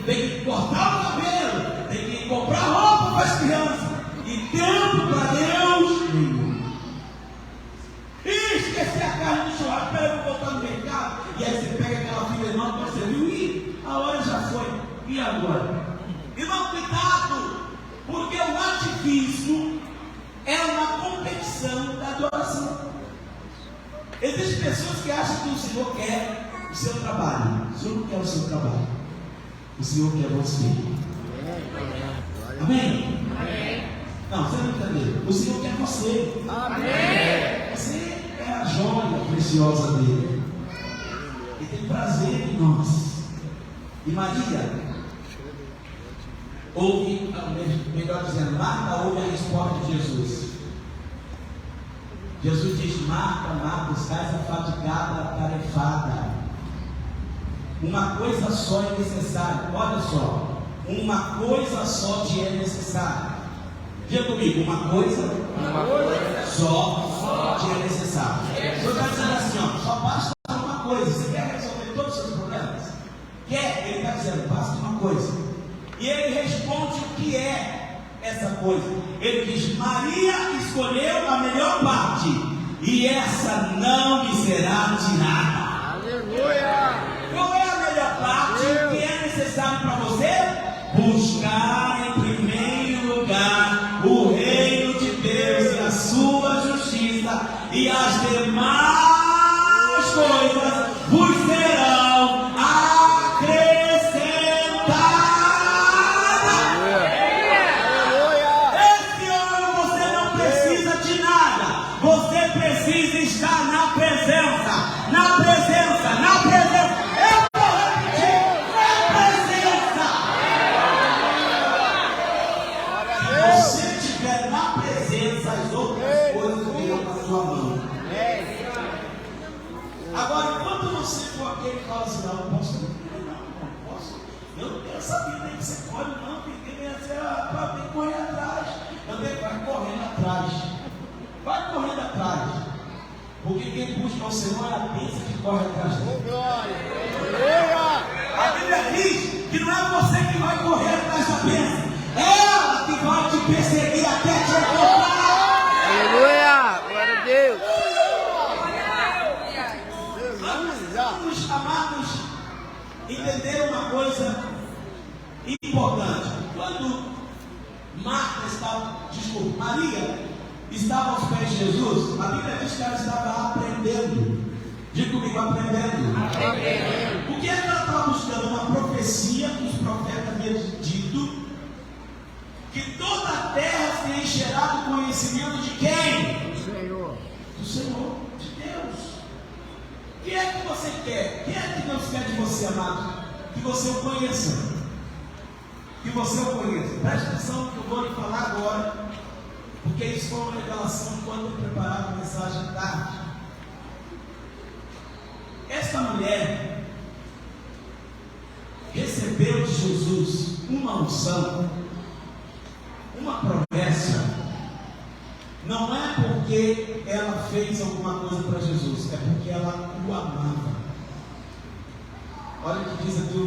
tem que cortar o cabelo, tem que comprar roupa para as crianças, e tempo para Deus nenhum. E esquecer a carne do churrasco, espera eu vou voltar no mercado. E aí você pega aquela filha nova que você viu, e a hora já foi, e agora? Irmão, cuidado, porque o ativismo é uma competição da adoração. Existem pessoas que acham que o Senhor quer o seu trabalho. O Senhor não quer o seu trabalho, o Senhor quer você. Amém? Amém. Não, você não entendeu. O Senhor quer você. Amém. Você é a joia preciosa dele. Ele tem prazer em nós. E Maria ouve, melhor dizendo, Marta ouve a resposta de Jesus. Jesus diz: Marta, Marta, estás afadigada, atarefada. Uma coisa só é necessária. Olha só, uma coisa só te é necessária. Diga comigo, uma coisa só te é necessária. Eu estou dizendo assim, ó, só basta uma coisa. Você quer resolver todos os seus problemas? Quer? Ele está dizendo, basta uma coisa. E ele responde o que é essa coisa. Ele diz: Maria escolheu a melhor parte, e essa não lhe será tirada. Aleluia! Qual é a melhor parte? O que é necessário para você? Buscar em primeiro lugar o reino de Deus e a sua justiça, e as demais coisas vos serão acrescentadas. Esse ano você não precisa de nada, você precisa estar na presença, na presença, na presença. Eu vou repetir, na presença. Se você estiver na presença, as outras coisas virão na sua mão. Agora, quando você for aquele que fala assim, não posso, não posso, eu não quero saber nem que você pode, não, tem que correr atrás. Também vai correndo atrás. Vai correndo atrás. Porque quem busca o Senhor é a bênção que corre atrás dele. A Bíblia diz que não é você que vai correr atrás da bênção, é ela que vai te perseguir até te encontrar. Aleluia! Glória a Deus! Vamos, amados, entender uma coisa importante. Quando Maria estava aos pés de Jesus, a Bíblia diz que ela estava aprendendo. Diga comigo, aprendendo. O que é que ela estava buscando? Uma profecia que os profetas haviam dito, que toda a terra se encherá do conhecimento de quem? Senhor. Do Senhor, de Deus. O que é que você quer? O que é que Deus quer de você, amado? Que você o conheça. Que você o conheça. Preste atenção no que eu vou lhe falar agora, porque isso foi uma revelação quando eu preparava a mensagem à tarde. Esta mulher recebeu de Jesus uma unção, uma promessa. Não é porque ela fez alguma coisa para Jesus, é porque ela o amava. Olha o que diz aqui o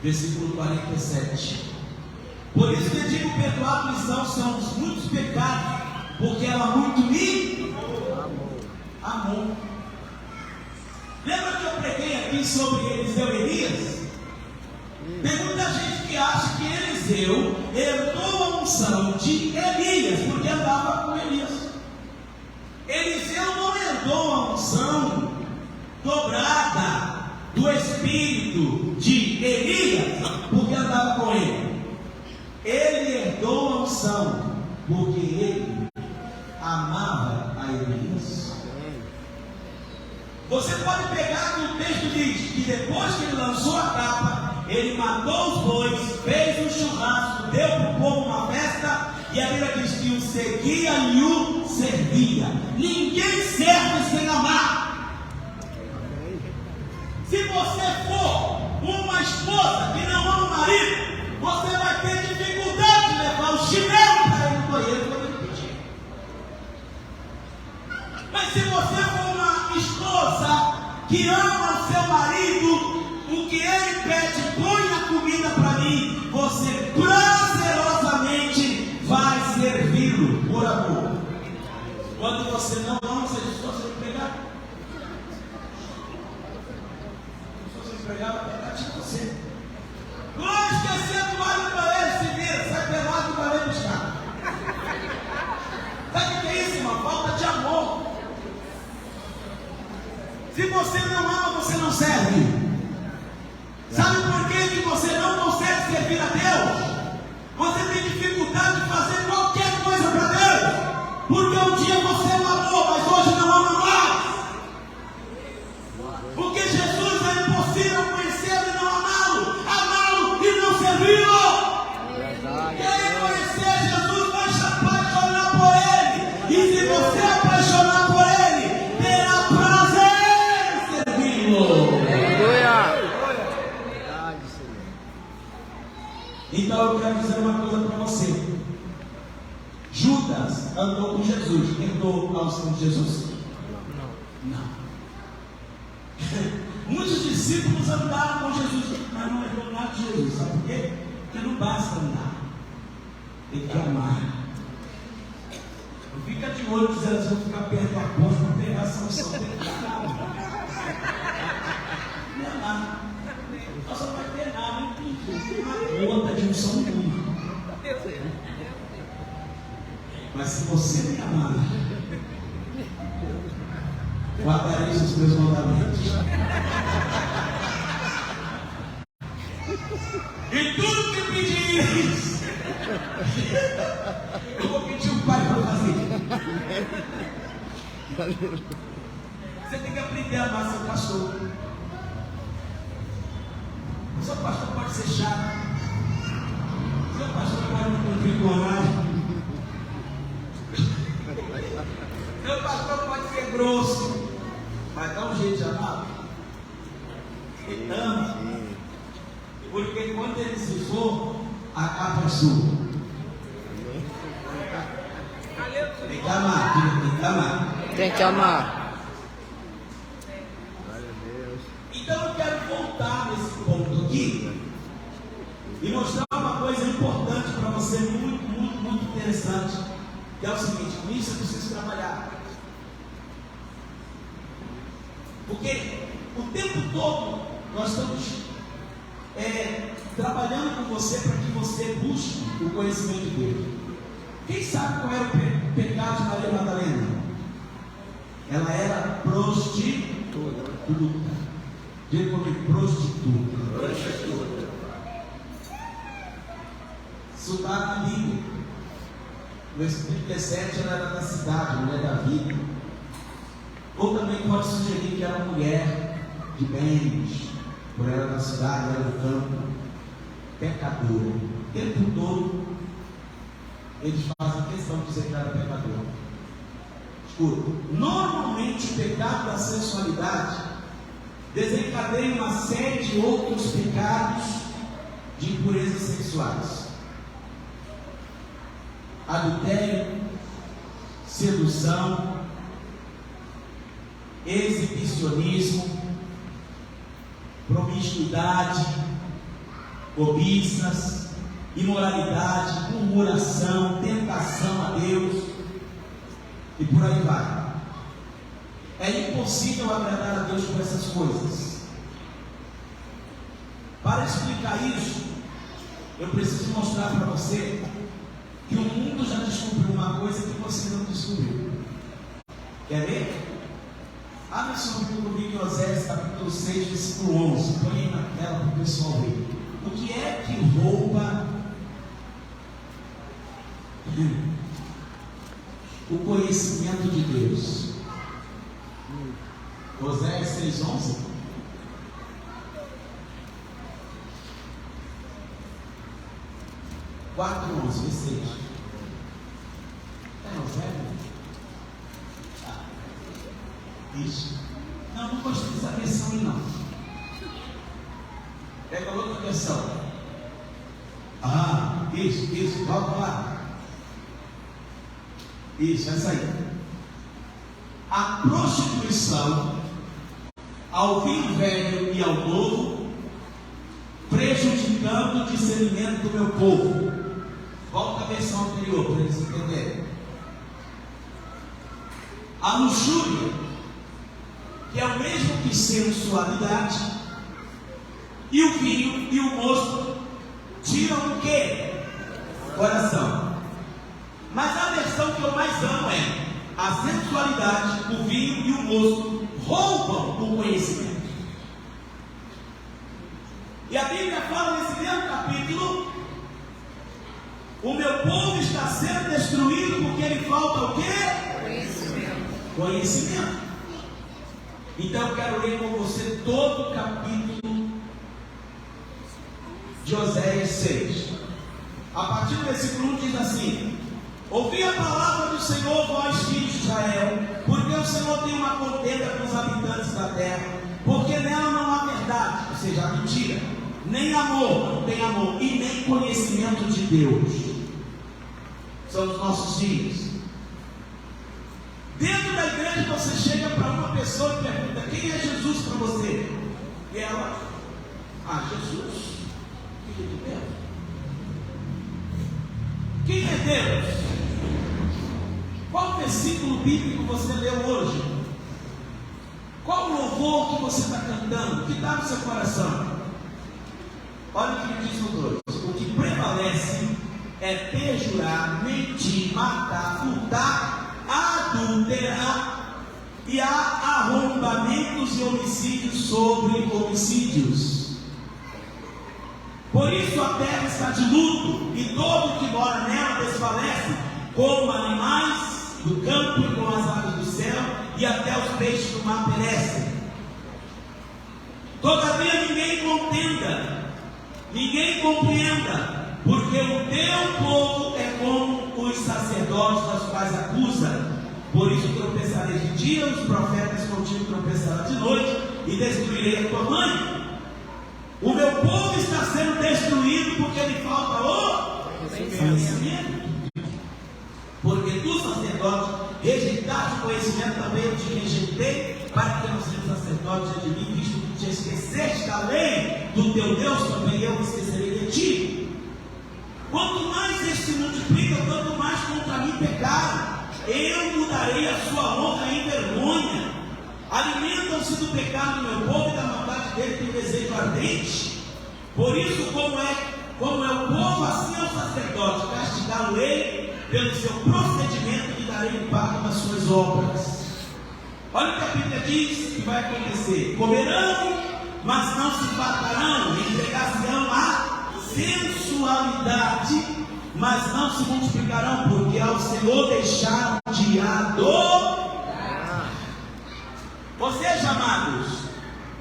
versículo 47. Por isso que eu digo, perdoados são os muitos pecados, porque ela muito me amou. Lembra que eu preguei aqui sobre Eliseu e Elias? Tem muita gente que acha que Eliseu herdou a unção de Elias, porque andava com Elias. Eliseu não herdou a unção dobrada do espírito de Elias, porque andava com ele. Ele herdou a unção, porque ele amava a Elias. Você pode pegar que o texto diz que depois que ele lançou a capa, ele matou os bois, fez um churrasco, deu para o povo uma festa, e a Bíblia diz que o seguia e o servia. Ninguém serve sem amar. Se você for uma esposa que não ama o marido, você vai ter dificuldade de levar o chinelo para ir no banheiro quando ele pedir. Mas se você for uma esposa que ama o seu marido, o que ele pede, põe a comida para mim, você prazerosamente vai servi-lo por amor. Quando você não ama, você diz: estou sem empregar. Estou sem empregar, vai pegar de você. Não esquecer do alho para ele, se vira, sai pelado para ele buscar. Sabe o que é isso, irmão? Falta de amor. Se você não ama, você não serve. Sabe por que você não consegue servir a Deus? Você tem dificuldade de fazer qualquer coisa para Deus, porque um dia você o amou, mas hoje não ama mais. Porque Jesus é impossível conhecê-lo e não amá-lo, amá-lo e não servi-lo. Quem conhecer Jesus vai se apaixonar por ele, e se você apaixonar por ele, terá prazer em servi-lo. Então eu quero dizer uma coisa para você. Judas andou com Jesus, herdou a unção de Jesus. Não. Muitos discípulos andaram com Jesus, mas não é nada de Jesus. Sabe por quê? Porque não basta andar, tem que amar. Não fica de olho dizendo assim, vou ficar perto do apóstolo para pegar essa unção. Tem que amar. Não é amar. Nós só vai ter nada, não tem uma conta de unção nenhuma. Mas se você me amar, guardareis os meus mandamentos. E tudo que pedires, eu vou pedir o Pai para fazer. Você tem que aprender a amar seu pastor. Seu pastor pode ser chato. Seu pastor pode não cumprir com horário. Seu pastor pode ser grosso. Mas dá um jeito de amar. Ele ama. Porque quando ele se for, a capa é sua. Tem que amar, tem que amar. Tem que amar. Então eu quero voltar nesse ponto aqui e mostrar uma coisa importante para você, muito interessante, que é o seguinte: com isso eu preciso trabalhar. Porque o tempo todo nós estamos trabalhando com você para que você busque o conhecimento de Deus. Quem sabe qual era o pecado de Maria Madalena? Ela era prostituta. Diga comigo, prostituta. Isso está na Bíblia. No versículo 37, ela era da cidade, mulher da vida. Ou também pode sugerir que era uma mulher de bens, por ela da cidade, ela do campo, pecadora. O tempo todo eles fazem questão de dizer que ela era pecadora. Escuta, normalmente o pecado da sensualidade desencadeia uma série de outros pecados de impurezas sexuais: adultério, sedução, exibicionismo, promiscuidade, cobiças, imoralidade, murmuração, tentação a Deus e por aí vai. É impossível agradar a Deus com essas coisas. Para explicar isso, eu preciso mostrar para você que o mundo já descobriu uma coisa que você não descobriu. Quer ver? Abre sua Bíblia comigo em Oséias capítulo 6, versículo 11. Põe aí na tela para o pessoal ver. O que é que rouba o conhecimento de Deus? Oséias 6:11. Quatro 11, V6. É Oséias? Isso. Não gostei dessa versão aí não. Pega outra versão. Isso, volta lá. Isso, essa aí. A prostituição ao vinho velho e ao novo, prejudicando o discernimento do meu povo. Volta a versão anterior para eles entenderem. A luxúria, que é o mesmo que sensualidade, e o vinho e o mosto tiram o quê? Coração. Mas a versão que eu mais amo é: a sensualidade, o vinho e o mosto roubam o conhecimento. E a Bíblia fala nesse mesmo capítulo: o meu povo está sendo destruído porque lhe falta o quê? Conhecimento. Então eu quero ler com você todo o capítulo de Oséias 6. A partir do versículo 1 diz assim: ouvi a palavra do Senhor, vós filhos de Israel, porque o Senhor tem uma contenda com os habitantes da terra, porque nela não há verdade, ou seja, a mentira, nem amor, não tem amor, e nem conhecimento de Deus. São os nossos filhos. Dentro da igreja você chega para uma pessoa e pergunta: quem é Jesus para você? E ela: Jesus, filho de Deus. Quem é Deus? Qual versículo bíblico você leu hoje? Qual louvor que você está cantando? Que está no seu coração? Olha o que ele diz no 2: o que prevalece é perjurar, mentir, matar, furtar, adulterar, e há arrombamentos e homicídios sobre homicídios. Por isso a terra está de luto, e todo que mora nela desfalece, como animais do campo e com as aves do céu, e até os peixes do mar perecem. Todavia ninguém contenda, ninguém compreenda, porque o teu povo é como os sacerdotes aos quais acusa. Por isso tropeçarei de dia, os profetas contigo tropeçarão de noite, e destruirei a tua mãe. O meu povo está sendo destruído porque lhe falta o conhecimento. Porque tu, sacerdote, rejeitaste o conhecimento também, eu te rejeitei, para que não seja sacerdote de mim, visto que te esqueceste da lei do teu Deus, também eu me esquecerei de ti. Quanto mais eles se multiplicam, quanto mais contra mim pecaram, eu mudarei a sua honra em vergonha. Alimentam-se do pecado do meu povo e da maldade dele tem desejo ardente. Por isso, como é o povo, assim é o sacerdote, castigá-lo-ei pelo seu procedimento e darei um pago nas suas obras. Olha o que a Bíblia diz que vai acontecer: comerão, mas não se fartarão, entregar-se-ão à sensualidade, mas não se multiplicarão, porque ao Senhor deixaram de adorar. Vocês, amados,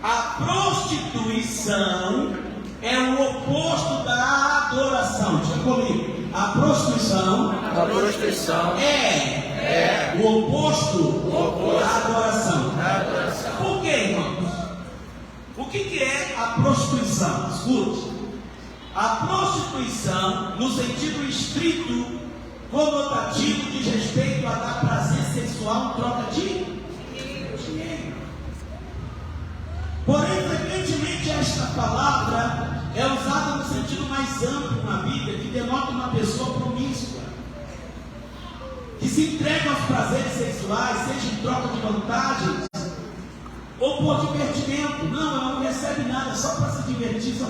a prostituição é o oposto da adoração. Diga comigo. A prostituição é o oposto da adoração. Por quê, irmãos? O que é a prostituição? Escute. A prostituição, no sentido estrito, conotativo, diz respeito a dar prazer sexual em troca de dinheiro. Porém, frequentemente esta palavra é usada no sentido mais amplo na Bíblia, que denota uma pessoa promíscua, que se entrega aos prazeres sexuais, seja em troca de vantagens ou por divertimento. Não, ela não recebe nada, só para se divertir, só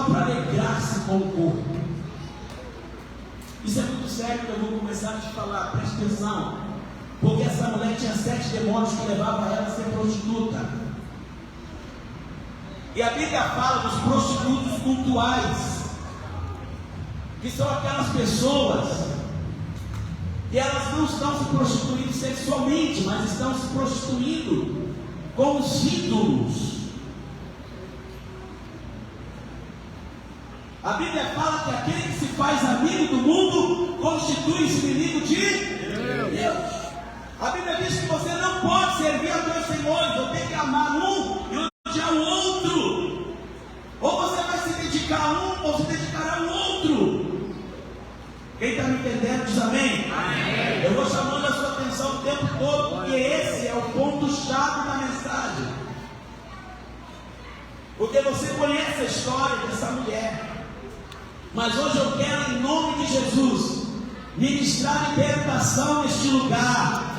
para alegrar-se com o corpo. Isso é muito sério que eu vou começar a te falar, preste atenção. Porque essa mulher tinha 7 demônios que levavam ela a ser prostituta. E a Bíblia fala dos prostitutos cultuais, que são aquelas pessoas que elas não estão se prostituindo sexualmente, mas estão se prostituindo com os ídolos. A Bíblia fala que aquele que se faz amigo do mundo constitui-se inimigo de Deus. A Bíblia diz que você não pode servir a 2 senhores, ou tem que amar um e odiar o outro. Ou você vai se dedicar a um, ou se dedicará ao outro. Quem está me entendendo diz amém? Amém. Eu vou chamando a sua atenção o tempo todo, porque esse é o ponto-chave da mensagem. Porque você conhece a história dessa mulher. Mas hoje eu quero, em nome de Jesus, ministrar libertação neste lugar.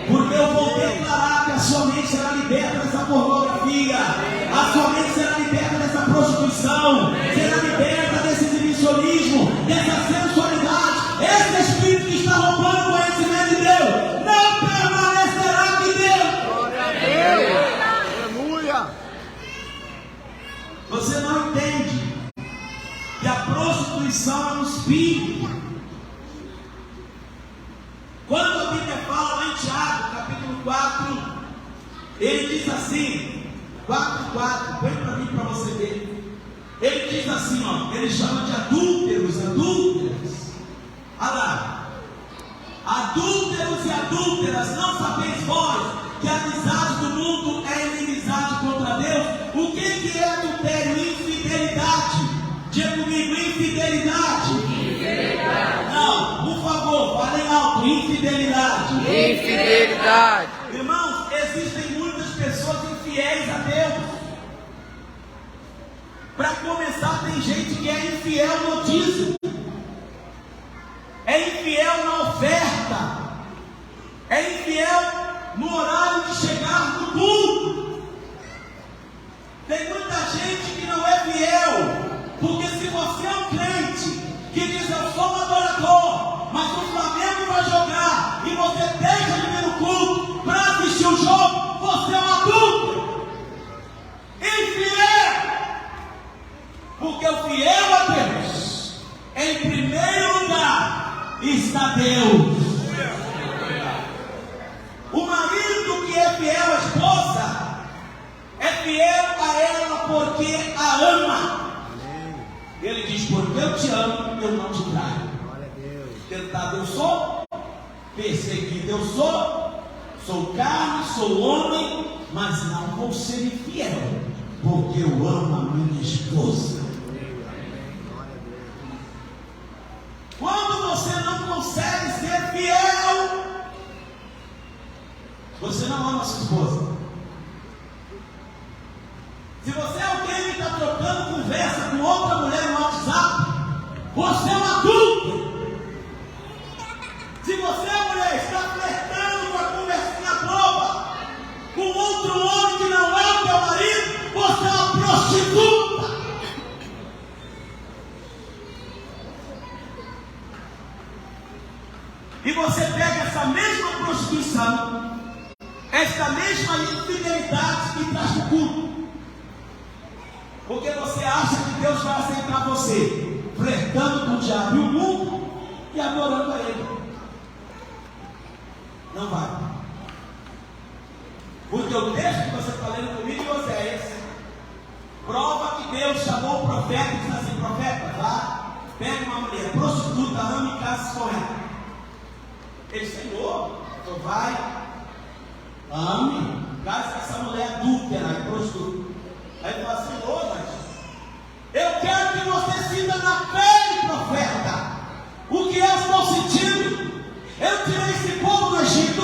Porque eu vou declarar que a sua mente será liberta dessa pornografia, a sua mente será liberta dessa prostituição, será liberta desse exibicionismo, dessa sensualidade. Esse espírito que está roubando o conhecimento de Deus não permanecerá aqui dentro. Glória a Deus. Aleluia. Você não entende que a prostituição é um espírito. Quando a Bíblia fala lá em Tiago, capítulo 4, ele diz assim, 4:4, põe para mim para você ver. Ele diz assim, ó, ele chama de adúlteras. Olha lá. Adúlteros e adúlteras, não sabeis vós que a amizade do mundo é inimizade contra Deus? O que é adultério? Infidelidade. Diga comigo, infidelidade. Não, por favor, falem alto, infidelidade. Infidelidade. Irmão, Para começar, tem gente que é infiel no dízimo, é infiel na oferta, é infiel no horário de chegar no culto. Tem muita gente que não é fiel, porque se você é um crente que diz eu sou um adorador, mas o Flamengo vai jogar e você deixa de vir no culto para assistir o jogo, você é um adulto, infiel. Porque o fiel a Deus, em primeiro lugar está Deus. O marido que é fiel à esposa é fiel a ela porque a ama. Ele diz: porque eu te amo, eu não te traio. Tentado eu sou, perseguido eu sou carne, sou homem, mas não vou ser infiel, porque eu amo a minha esposa. Quando você não consegue ser fiel, você não ama a sua esposa. Se você é alguém que está trocando conversa com outra mulher no WhatsApp, você é um adulto. Se você é mulher, está flertando com a conversinha boba com outro homem que não é o teu marido, você é uma prostituta. E você pega essa mesma prostituição, essa mesma infidelidade e traz para o culto. Porque você acha que Deus vai aceitar você flertando com o diabo e o mundo e adorando a Ele. Não vai. Porque o texto que você está lendo comigo, Oséias, prova que Deus chamou o profeta e disse assim: profeta, vá, pega uma mulher prostituta, ame e case com ela. Ele disse: Senhor, então vai, ame, case com essa mulher adúltera e prostituta. Aí ele fala: Senhor, mas eu quero que você sinta na pele, profeta, o que eu estou sentindo. Eu tirei esse povo do Egito,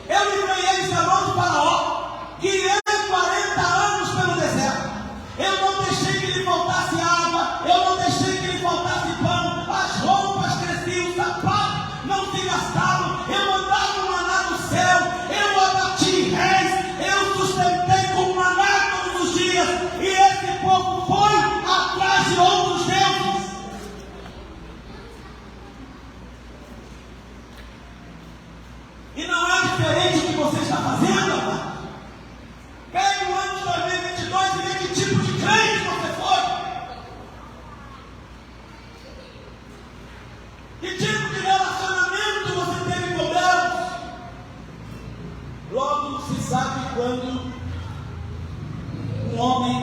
eu livrei eles da mão de Faraó, guiei 40 anos pelo deserto. Eu não deixei que lhe faltasse água, eu não deixei que lhe faltasse pão, as roupas cresciam, os sapatos não se gastavam, eu mandava o maná do céu, eu abati reis, eu sustentei com maná todos os dias, e esse povo foi atrás de outros deuses. E não é diferente do que você está fazendo, amado. Pega o ano de 2022 e vê que tipo de crente você foi. Que tipo de relacionamento você teve com Deus. Logo se sabe quando um homem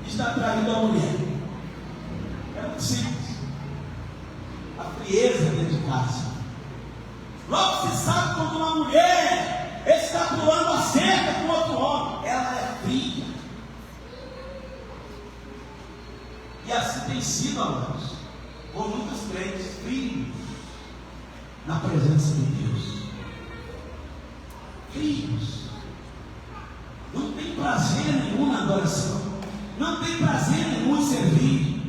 está traindo a mulher. É muito simples. A frieza dentro de casa. Logo se sabe quando uma mulher está pulando a cerca com outro homem. Ela é fria. E assim tem sido, amados, com muitos crentes frios na presença de Deus. Frios. Não tem prazer nenhum na adoração. Não tem prazer nenhum em servir.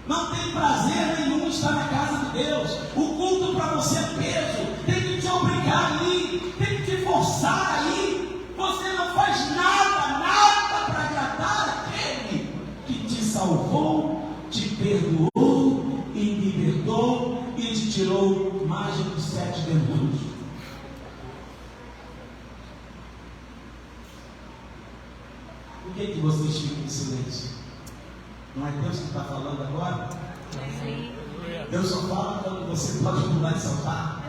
Não tem prazer nenhum em estar na casa de Deus. O culto para você é peso. Tem que te obrigar a ir. Tem que te forçar a ir. Você não faz nada para agradar aquele que te salvou, te perdoou e libertou e te tirou mais de 7 demônios. Por que vocês ficam em silêncio? Não é Deus que está falando agora? Sim. Deus só fala quando você pode pular e saltar.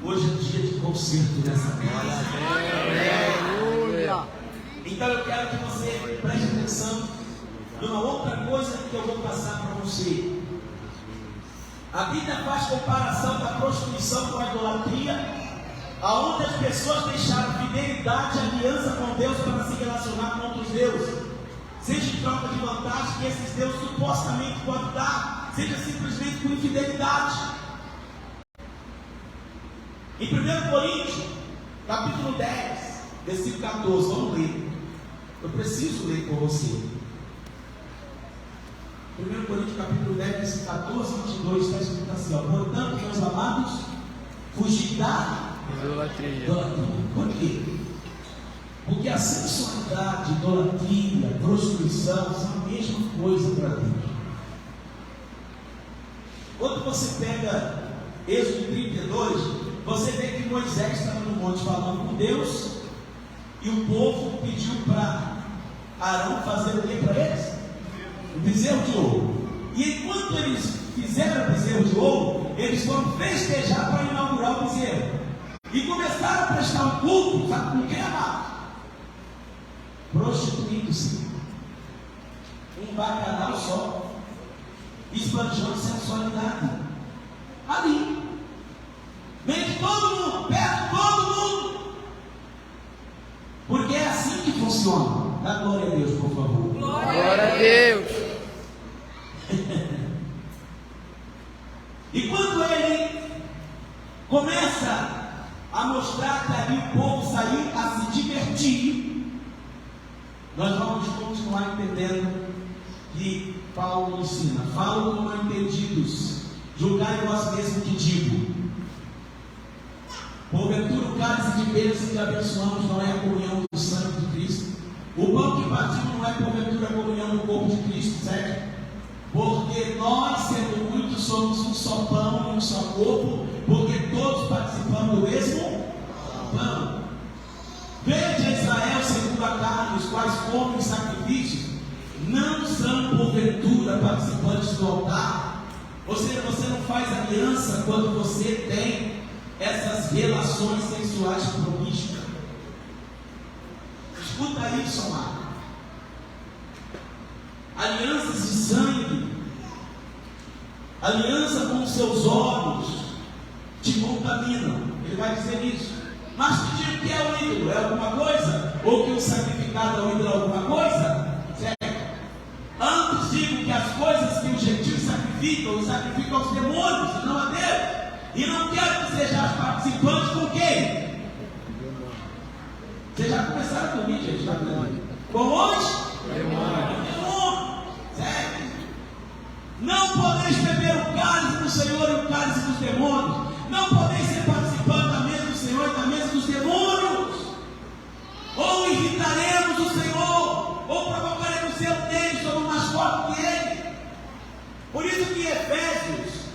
Hoje é dia de concerto nessa casa. Então eu quero que você preste atenção numa outra coisa que eu vou passar para você. A Bíblia faz comparação da prostituição com a idolatria, aonde as pessoas deixaram fidelidade e aliança com Deus para se relacionar com outros deuses. Seja em troca de vantagem que esses deuses supostamente podem dar, seja simplesmente por infidelidade. Em 1 Coríntios, capítulo 10, versículo 14, vamos ler. Eu preciso ler com você. 1 Coríntios capítulo 10, versículo 14 e 22, está escrito assim, ó: portanto, meus amados, fugir da Idolatria. Por quê? Porque a sensualidade, idolatria, prostituição são a mesma coisa para Deus. Quando você pega Êxodo 32, você vê que Moisés estava no monte falando com Deus, e o povo pediu para Arão fazer o que para eles? O bezerro de ouro. E enquanto eles fizeram o bezerro de ouro, eles foram festejar para inaugurar o bezerro. E começaram a prestar um culto, sabe com quem, amado? Prostituindo-se. Um bacanal só. Esbanjando sensualidade. Ali. Vem todo mundo, perto todo mundo. Porque é assim que funciona. Dá glória a Deus, por favor. Glória a Deus. E quando ele começa a mostrar que ali o povo saiu a se divertir, nós vamos continuar entendendo que Paulo ensina: falo como entendidos, julgai vós mesmos que digo. Porventura o cálice de bênção que abençoamos não é a comunhão do sangue de Cristo? O pão que partimos não é porventura a comunhão do corpo de Cristo, certo? Porque nós, sendo muitos, somos um só pão e um só corpo, porque todos participamos do mesmo pão. Vede a Israel segundo a carne, os quais comem sacrifícios, não são porventura participantes do altar. Ou seja, você não faz aliança quando você tem essas relações sexuais promíscuas. Escuta isso, amado. Alianças de sangue, aliança com os seus olhos, te contaminam. Ele vai dizer isso. Mas te digo que é o ídolo, é alguma coisa? Ou que o sacrificado ao ídolo é alguma coisa? Certo? Antes digo que as coisas que os gentios sacrificam aos demônios, e não a Deus. E não quero que sejais participantes com quem? Vocês já começaram comigo, gente? Com onde? Demônio. Certo? Não podeis beber o cálice do Senhor e o cálice dos demônios. Não podeis ser participantes da mesa do Senhor e da mesa dos demônios. Ou irritaremos o Senhor, ou provocaremos seu dedo, somos mais fortes que ele. Por isso que em Efésios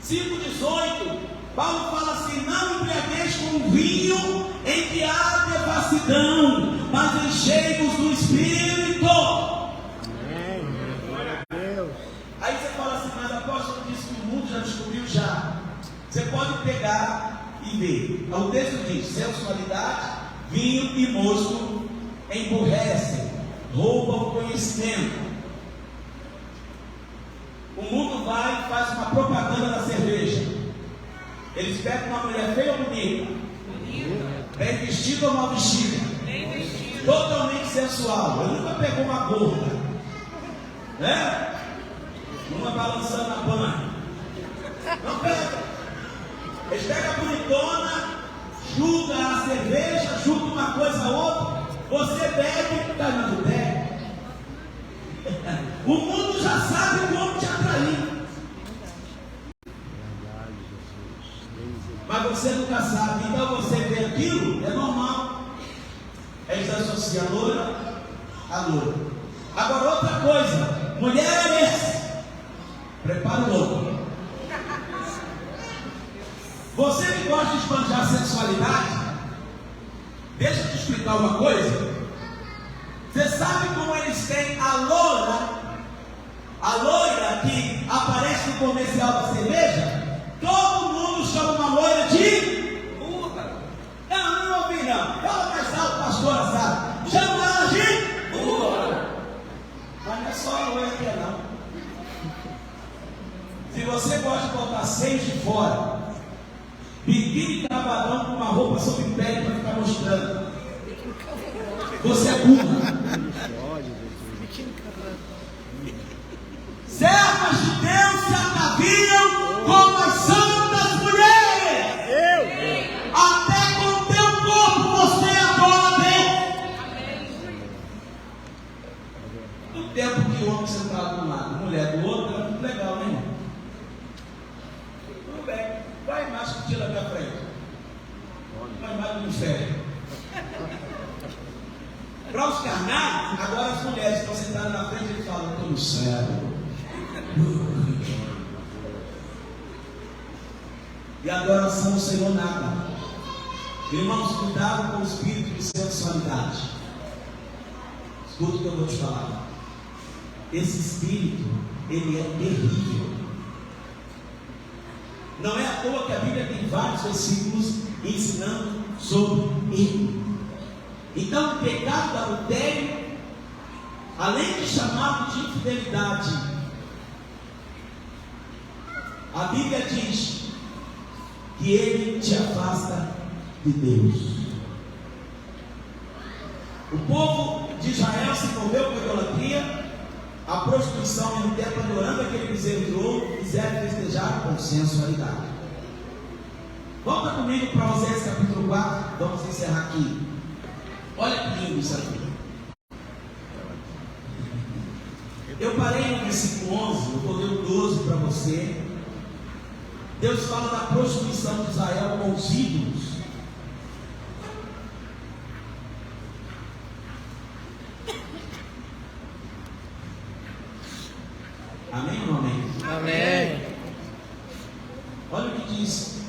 5,18, Paulo fala assim: não embriagueis com vinho em que há devassidão, mas enchei-vos do Espírito. Aí você fala assim: mas apóstolo disse que o mundo já descobriu já. Você pode pegar e ver. O texto diz: sensualidade, vinho e mosto emburrecem, roubam o conhecimento. O mundo vai e faz uma propaganda da cerveja. Eles pegam uma mulher feia ou bonita? Bem vestida ou mal vestida? Totalmente sensual. Ele nunca pegou uma gorda, né? Uma balançando a banha. Não pega. Eles pegam a bonitona, julga a cerveja, julga uma coisa ou outra. Você bebe, está indo bem. O mundo já sabe como te atrair. Mas você nunca sabe. Então você vê aquilo, é normal. Eles associam a loira a loira. Agora outra coisa, mulheres, prepara o louco. Você que gosta de esbanjar a sensualidade, deixa eu te explicar uma coisa. Você sabe como eles têm a loira que aparece no comercial da cerveja? Todo mundo chama uma loira de burra. Não ouvi não. Fala mais alto, pastora, sabe? Chama ela de burra. Mas não é só a loira que é não. Se você gosta de botar seios de fora, biquíni cavadão com uma roupa sobre pele para ficar mostrando, você é burra. Servas de Deus se ataviam como as santas mulheres. Até com o teu corpo você adora Deus. No tempo que o homem sentado do lado, mulher carnais, agora as mulheres estão sentadas na frente e ele fala: estou no céu. E a adoração ao Senhor nada. Irmãos, cuidado com o espírito de sensualidade. Escuta o que eu vou te falar. Esse espírito, ele é terrível. Não é à toa que a Bíblia tem vários versículos ensinando sobre ele. Então, o pecado do adultério, além de chamado de infidelidade, a Bíblia diz que ele te afasta de Deus. O povo de Israel se envolveu com a idolatria, a prostituição e no tempo adorando aquele bezerro de ouro, quiseram festejar com sensualidade. Volta comigo para Oséias capítulo 4, vamos encerrar aqui. Olha que lindo isso aqui. Eu parei no versículo 11, eu vou ler o 12 para você. Deus fala da prostituição de Israel com os ídolos. Amém ou não amém? Amém. Olha o que diz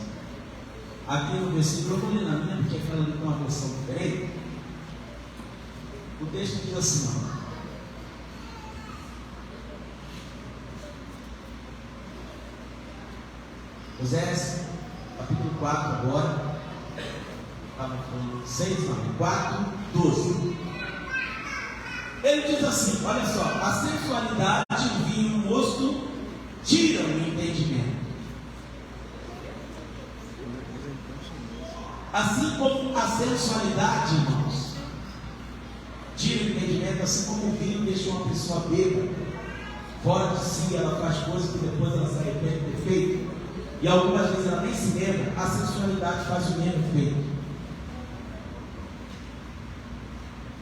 aqui no versículo. Eu vou ler na minha, porque falando com uma versão diferente. O texto diz assim: Oséias, capítulo 4 agora, 4, 12. Ele diz assim: olha só, a sensualidade, o vinho e o mosto tiram o entendimento. Assim como a sensualidade, irmãos, tira o entendimento, assim como o vinho deixa uma pessoa bêbada, fora de si, ela faz coisas que depois ela se arrepende de ter feito. E algumas vezes ela nem se lembra, a sensualidade faz o mesmo efeito.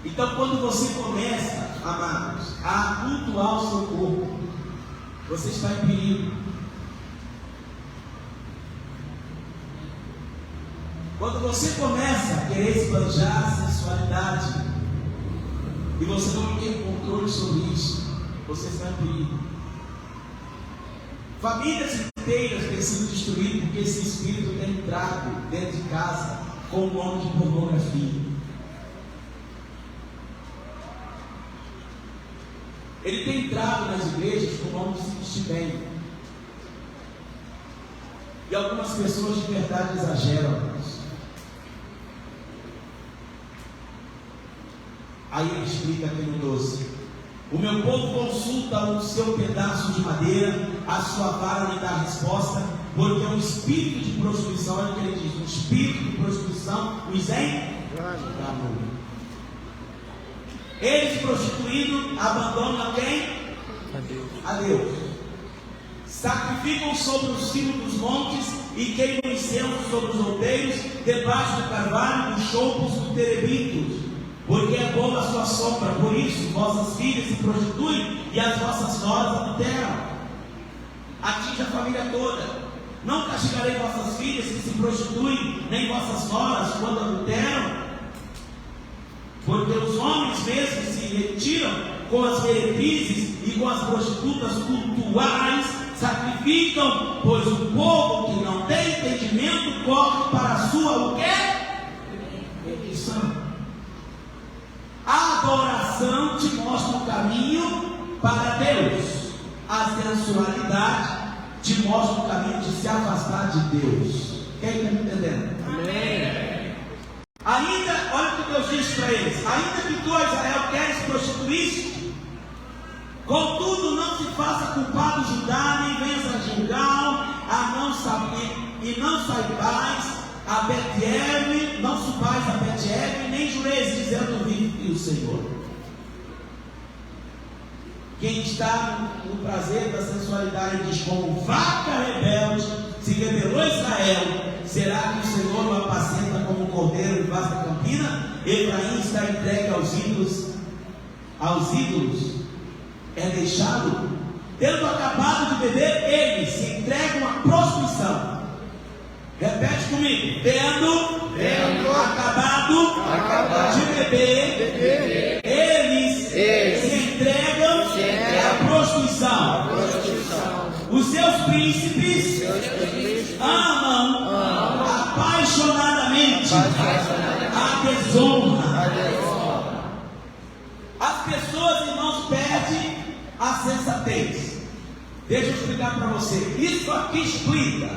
Então, quando você começa, amados, a cultuar o seu corpo, você está em perigo. Quando você começa a querer esbanjar a sensualidade, e você não tem controle sobre isso, você está em perigo. Famílias inteiras têm sido destruídas porque esse espírito tem entrado dentro de casa com o nome de pornografia. Ele tem entrado nas igrejas com o nome de se vestir bem. E algumas pessoas de verdade exageram. Aí ele explica aqui no 12: o meu povo consulta o seu pedaço de madeira, a sua vara lhe dá resposta, porque o espírito de prostituição, olha o que ele diz: o espírito de prostituição os enganou. Eles prostituindo abandonam a quem? A Deus. Sacrificam sobre os cimos dos montes e queimam incenso sobre os outeiros, debaixo do carvalho, dos choupos, dos terebitos. Porque é boa a sua sombra, por isso vossas filhas se prostituem e as vossas noras adulteram. Atinge a família toda. Não castigarei vossas filhas que se prostituem, nem vossas noras quando adulteram. Porque os homens mesmo se retiram com as meretrizes e com as prostitutas cultuais, sacrificam, pois o povo que não tem entendimento corre para a sua o quê? Perdição. A adoração te mostra o caminho para Deus. A sensualidade te mostra o caminho de se afastar de Deus. Quem está me entendendo? Amém. Ainda, olha o que Deus diz para eles: ainda que tu, Israel, queres prostituir, contudo não se faça culpado Judá, nem venhas a Gilgal, a não saber, e não saibais a Bet-El, não subais a Bet-El, nem jureis, dizendo: vive o Senhor. Quem está no prazer da sensualidade diz: como vaca rebelde se rebelou Israel, será que o Senhor o apacenta como um cordeiro em vasta campina? Efraim está entregue aos ídolos, é deixado, tendo acabado de beber, eles se entregam à prostituição. Repete comigo: tendo acabado de beber, prostituição. Os seus príncipes amam apaixonadamente a desonra. As pessoas, irmãos, perdem a sensatez. Deixa eu explicar para você. Isso aqui explica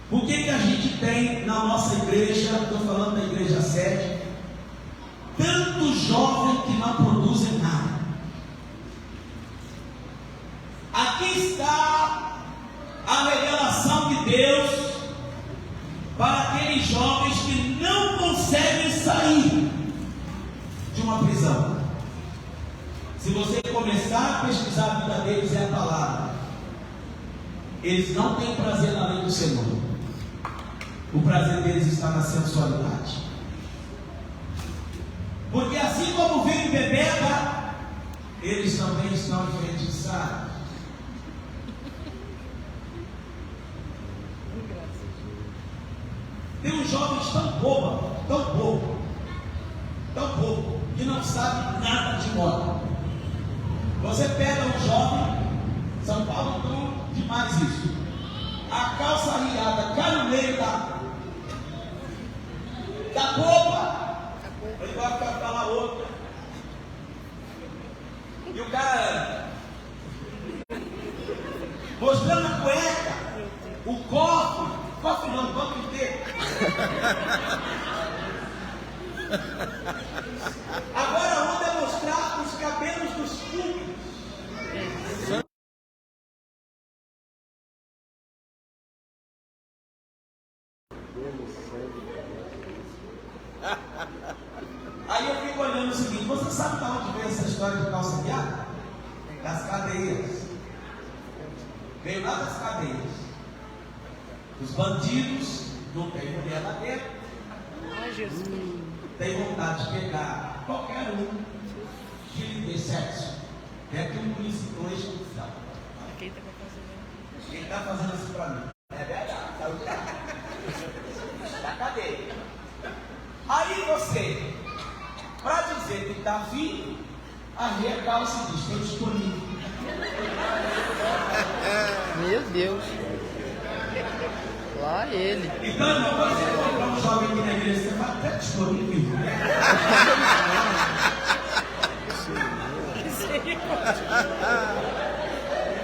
por que a gente tem na nossa igreja, estou falando da igreja sede, tanto jovem que não produzem nada. Aqui está a revelação de Deus para aqueles jovens que não conseguem sair de uma prisão. Se você começar a pesquisar a vida deles, é a palavra. Eles não têm prazer na lei do Senhor. O prazer deles está na sensualidade. Porque assim como vinho e bebida, eles também estão enfeitiçados. Tem uns jovens tão bobo, que não sabe nada de moda. Você pega um jovem, São Paulo então demais isso. A calça riada cai no meio da roupa, igual para falar outra. E o cara mostrando a cueca, o cofre não, o cofre inteiro. Agora a onda é mostrar os cabelos dos públicos. Aí eu fico olhando o seguinte: você sabe de onde veio essa história de calça riada? Das cadeias. Veio lá das cadeias. Os bandidos não têm mulher lá dentro. Tem vontade de pegar qualquer um que lhe dê sexo. É que um polícia hoje não sabe. Quem está fazendo isso para mim? É verdade, da cadeia. Aí você, para dizer que está afim, arreia a calça e diz: estou disponível. Meu Deus. Lá ele. Então, irmão, quando você encontrar um jovem aqui na igreja, você fala: está disponível.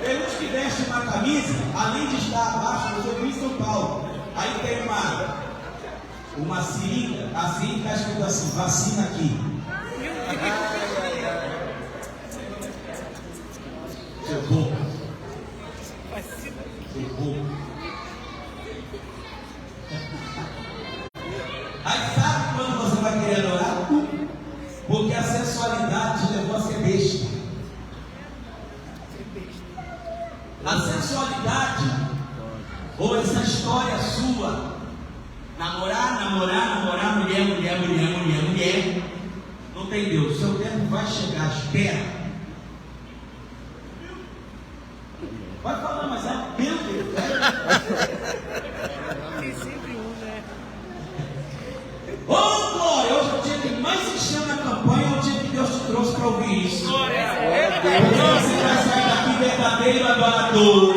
Tem uns que vestem uma camisa, além de estar abaixo, eu vi em São Paulo. Aí tem uma seringa, a seringa está escrito assim: vacina aqui. Seu bobo. Seu bobo. Aí sabe quando você vai querer adorar? Porque a sensualidade te levou a ser besta. A sensualidade, ou essa história sua, namorar, mulher, não tem Deus. Seu tempo vai chegar, espera. Vai falar, mas é meu Deus. Tem sempre um, né? Ô glória, hoje é o dia que mais se chama na campanha, é o dia que Deus te trouxe para ouvir isso. Porque você vai sair daqui verdadeiro adorador.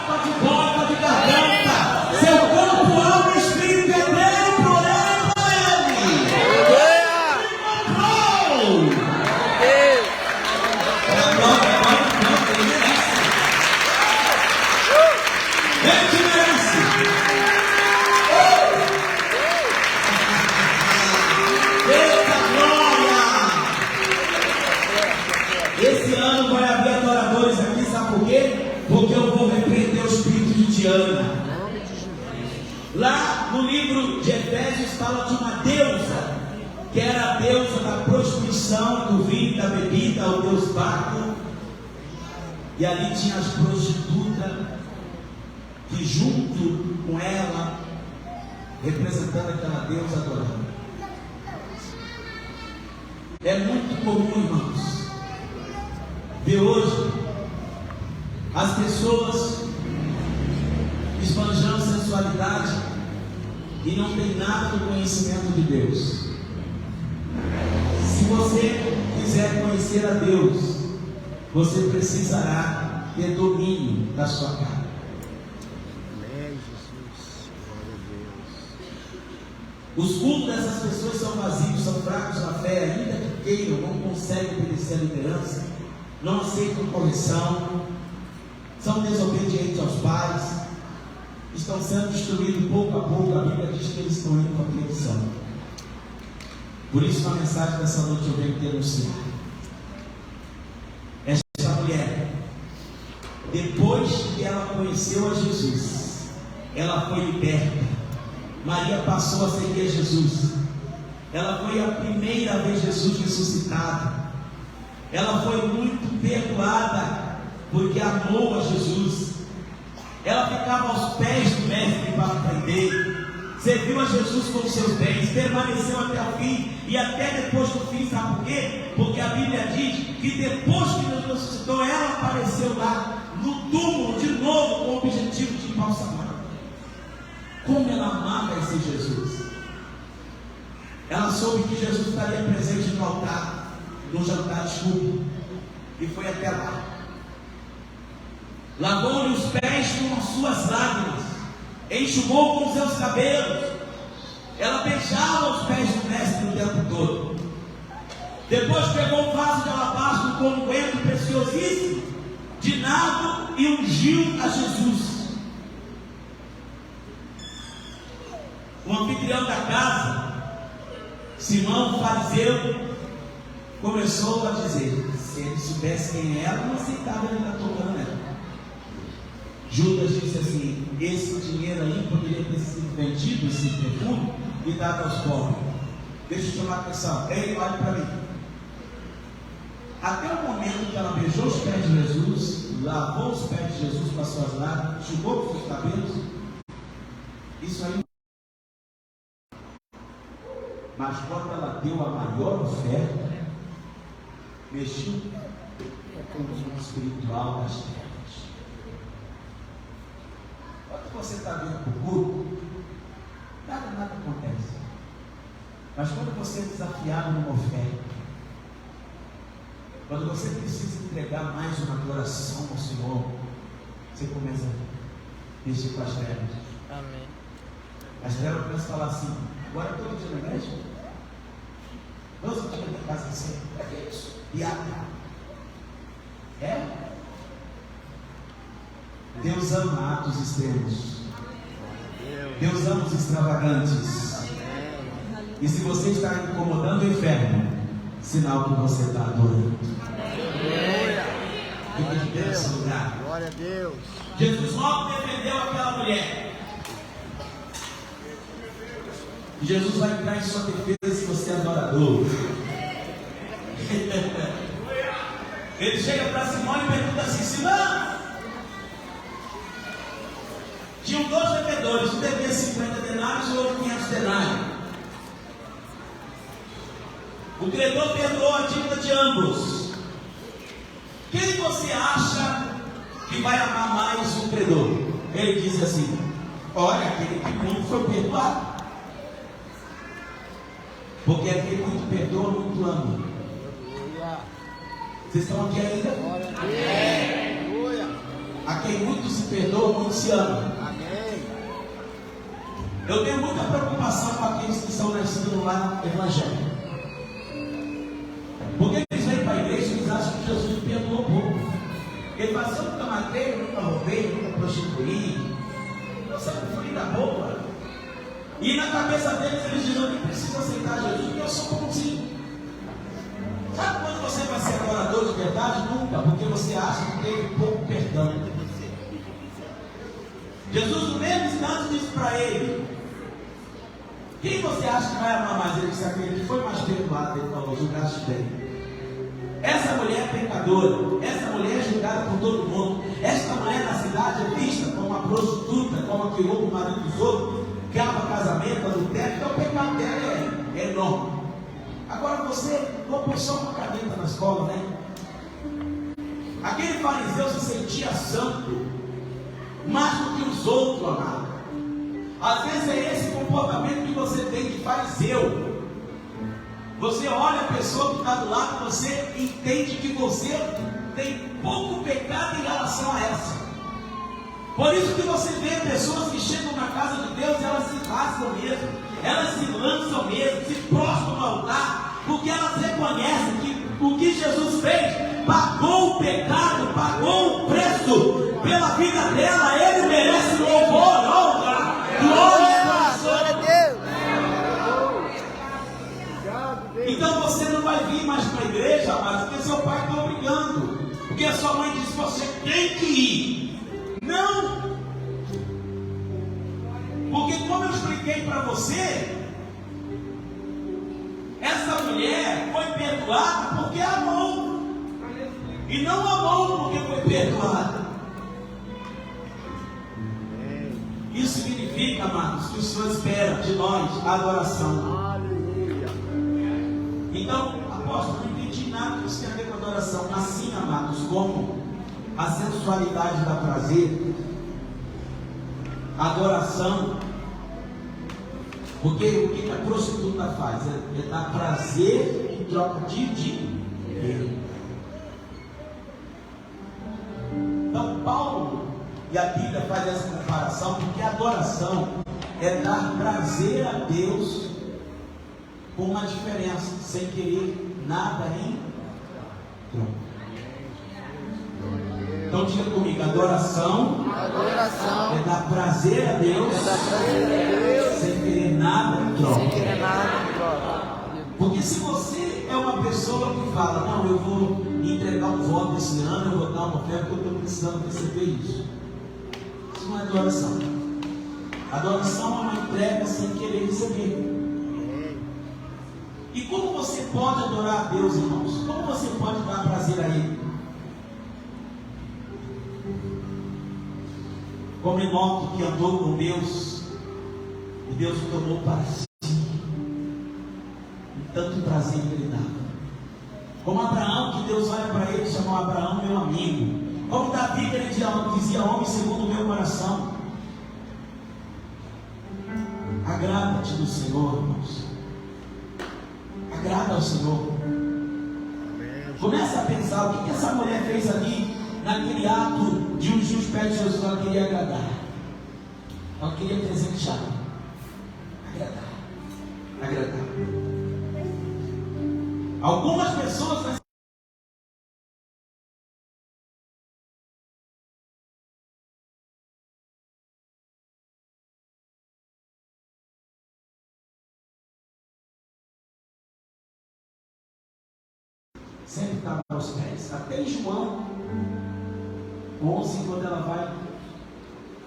Porta de porta de garganta. Seu corpo, alma e espírito eterno por ele. Ele te merece. Eita glória! Esse ano vai haver adoradores aqui, sabe por quê? Porque eu vou repreender o espírito de Diana. Lá no livro de Efésios fala de uma deusa, que era a deusa da prostituição, do vinho, da bebida, o deus Baco. E ali tinha as prostitutas, que junto com ela, representando aquela deusa adorando. É muito comum, irmãos, ver hoje as pessoas esbanjando sensualidade e não tem nada do conhecimento de Deus. Se você quiser conhecer a Deus, você precisará ter domínio da sua carne. Amém, Jesus. Glória a Deus. Os cultos dessas pessoas são vazios, são fracos na fé, ainda que queiram, não conseguem obedecer a liderança, não aceitam correção, são desobedientes aos pais, estão sendo destruídos pouco a pouco. A Bíblia diz que eles estão indo para a perdição. Por isso, na mensagem dessa noite eu venho denunciar. Esta mulher, depois que ela conheceu a Jesus, ela foi liberta. Maria passou a seguir a Jesus. Ela foi a primeira vez Jesus ressuscitado. Ela foi muito perdoada, porque amou a Jesus. Ela ficava aos pés do mestre para aprender. Serviu a Jesus com os seus bens, permaneceu até o fim, e até depois do fim. Sabe por quê? Porque a Bíblia diz que depois que Jesus ressuscitou, ela apareceu lá no túmulo de novo, com o objetivo de embalsamar. Como ela amava esse Jesus. Ela soube que Jesus estaria presente no altar, no jantar de chuva, e foi até lá. Lavou-lhe os pés com as suas lágrimas, enxugou com os seus cabelos. Ela beijava os pés do mestre o tempo todo. Depois pegou um vaso de alabastro com um unguento preciosíssimo de nardo e ungiu a Jesus. O anfitrião da casa, Simão, o fariseu, começou a dizer: se ele soubesse quem era, não aceitava ele estar tocando nela. Judas disse assim: esse dinheiro aí poderia ter sido vendido, esse perfume, e dado aos pobres. Deixa eu chamar a atenção. Ei, olhe para mim. Até o momento que ela beijou os pés de Jesus, lavou os pés de Jesus com as suas lágrimas, enxugou com os seus cabelos, isso aí. Mas quando ela deu a maior oferta, mexeu com o mundo espiritual das terras. Quando você está vindo para o culto, nada acontece. Mas quando você é desafiado numa oferta, quando você precisa entregar mais uma adoração ao Senhor, você começa a mexer com as trevas. Amém. As trevas começam a falar assim: agora todo dia na igreja? 12 dias na casa de sempre. É isso? Piada. É? Deus ama atos extremos. Deus ama os extravagantes. E se você está incomodando o inferno, sinal que você está adorando. Fica de pé nesse lugar. Glória a Deus. Jesus logo defendeu aquela mulher. Jesus vai entrar em sua defesa se você é adorador. Ele chega para Simão e pergunta assim: Simão, tinham 2 devedores, um devia 50 denários e o outro 500 denários. O credor perdoou a dívida de ambos. Quem você acha que vai amar mais o credor? Ele disse assim: olha, aquele que muito foi perdoado. Porque aquele muito perdoa, muito ama. Vocês estão aqui ainda? A quem muito se perdoa, muito se ama. Eu tenho muita preocupação com aqueles que são nascidos no lar evangélico. Porque eles vêm para a igreja e eles acham que Jesus perdoou pouco. Ele fala assim: eu nunca matei, eu nunca roubei, eu nunca prostituí, eu sempre fui da boa. E na cabeça deles eles dizem: eu nem preciso aceitar Jesus porque eu sou bonzinho. Sabe quando você vai ser adorador de verdade? Nunca, porque você acha que teve pouco perdão. Jesus, no mesmo instante, disse para ele: quem você acha que vai amar mais? Ele disse: aquele que foi mais perdoado. Ele falou: julgaste bem. Essa mulher é pecadora, essa mulher é julgada por todo mundo. Esta mulher na cidade é vista como uma prostituta, como a que rouba o marido dos outros, cava casamento, adultério. Então o pecado dela é enorme. Agora você roubou só uma caneta na escola, né? Aquele fariseu se sentia santo, mais do que os outros, amado. Às vezes é esse comportamento que você tem de fariseu. Você olha a pessoa que está do lado, você entende que você tem pouco pecado em relação a essa. Por isso que você vê pessoas que chegam na casa de Deus, elas se rasgam mesmo, elas se lançam mesmo, se prostram no altar, porque elas reconhecem que o que Jesus fez, pagou o pecado, pagou o preço pela vida dela. Ele merece louvor, honra, glória. Glória a Deus. Então você não vai vir mais para a igreja, mas porque seu pai está obrigando, porque a sua mãe disse: você tem que ir. Não, porque como eu expliquei para você, essa mulher foi perdoada porque amou, e não amou porque foi perdoada. Isso significa, amados, que o Senhor espera de nós a adoração. Aleluia. Então, apóstolo, não entendi nada que isso tem a ver com adoração. Assim, amados, como a sensualidade dá prazer, a adoração, porque o que a prostituta faz? É dar prazer em troca de dinheiro. Então, Paulo e a Bíblia faz essa comparação, porque a adoração é dar prazer a Deus com uma diferença, sem querer nada em troca. Então diga comigo: adoração é dar prazer a Deus, sem querer nada em troca. Porque se você é uma pessoa que fala: não, eu vou entregar um voto esse ano, eu vou dar uma oferta porque eu estou precisando receber isso. Isso não é adoração. Adoração é uma entrega sem querer receber. E como você pode adorar a Deus, irmãos? Como você pode dar prazer a Ele? Como Enoque, que andou com Deus, e Deus o tomou para si, e tanto prazer que ele dava. Como Abraão, que Deus olha para ele e chamou Abraão meu amigo. Como Davi, que ele dizia: homem segundo o meu coração. Agrada-te do Senhor, irmãos. Agrada ao Senhor. Começa a pensar o que essa mulher fez ali, naquele ato de ungir os pés de Jesus. Ela queria agradar, ela queria presentear, agradar. Algumas pessoas sempre estavam aos pés. Até em João 11, quando ela vai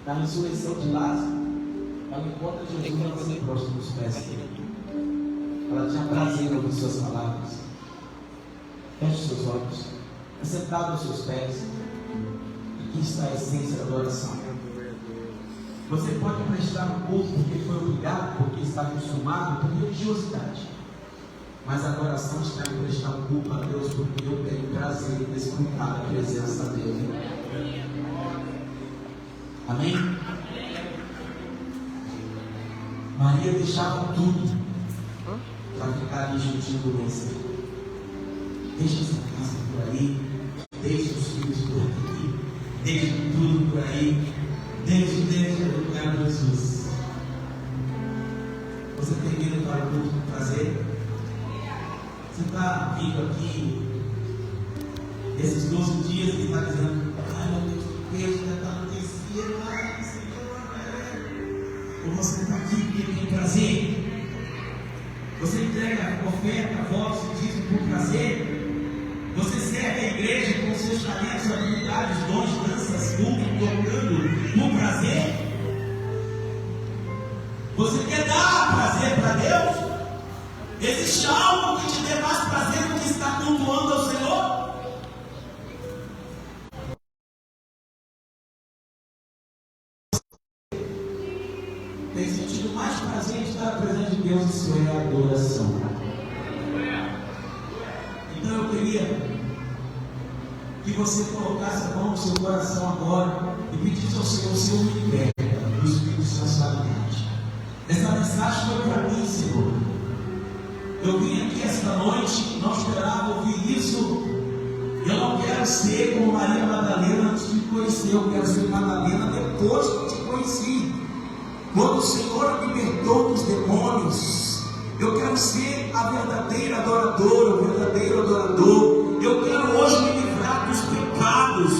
na ressurreição de Lázaro, ela encontra Jesus e ela se prostra nos pés dele. Ela tinha prazer em ouvir suas palavras. Feche seus olhos, é sentado aos seus pés. Aqui está a essência da adoração. Você pode prestar um culto porque foi obrigado, porque está acostumado por religiosidade. Mas a adoração está em prestar culto a Deus, porque eu tenho prazer em desfrutar da presença dele. Amém? Maria deixava tudo para ficar ali juntinho do Mestre. Deixa essa casa por aí, deixa os filhos por aqui, deixa tudo por aí, deixa o lugar de Jesus. Você tem vindo para o culto com prazer? Você está vindo aqui esses 12 dias e está dizendo: ai meu Deus, que peso já está no terceiro, ai Senhor, ou você está aqui porque tem prazer? Você entrega oferta, votos e dízimo por prazer? Você serve a igreja com seus talentos, habilidades, dons, danças, culto, tocando por prazer? Você quer dar prazer para Deus? Existe algo que te dê mais prazer do que estar cultuando ao Senhor? Tem sentido mais prazer em estar presente de Deus, isso é adoração. Então eu queria que você colocasse a mão no seu coração agora e pedisse ao Senhor: Senhor, me liberta do espírito de sensualidade. Essa mensagem foi para mim, Senhor. Eu vim aqui esta noite, não esperava ouvir isso. Eu não quero ser como Maria Madalena antes de me conhecer, eu quero ser Madalena depois que eu te conheci. Quando o Senhor me libertou dos demônios, eu quero ser a verdadeira adoradora, o verdadeiro adorador. Eu quero hoje me livrar dos pecados.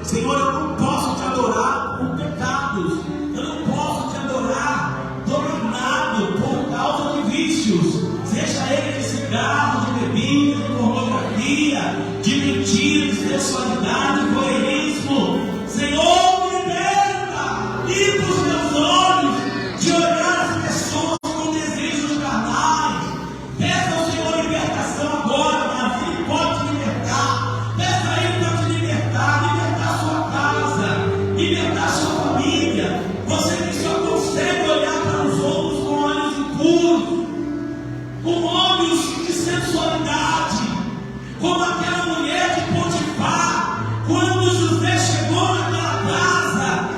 Senhor, eu não posso te adorar por pecados. Eu não posso te adorar dominado por causa de vícios. Seja ele de cigarro, de bebida, de pornografia, de mentira, de sexualidade, de voyeurismo. Senhor, me liberta. Limpa os meus olhos de olhar as pessoas com desejos carnais. Peça ao Senhor libertação agora, mas Ele pode te libertar. Peça a Ele para te libertar, libertar a sua casa, libertar a sua família. Você que só consegue olhar para os outros com olhos impuros, com olhos de sensualidade, como aquela mulher de Potifar, quando José chegou naquela casa,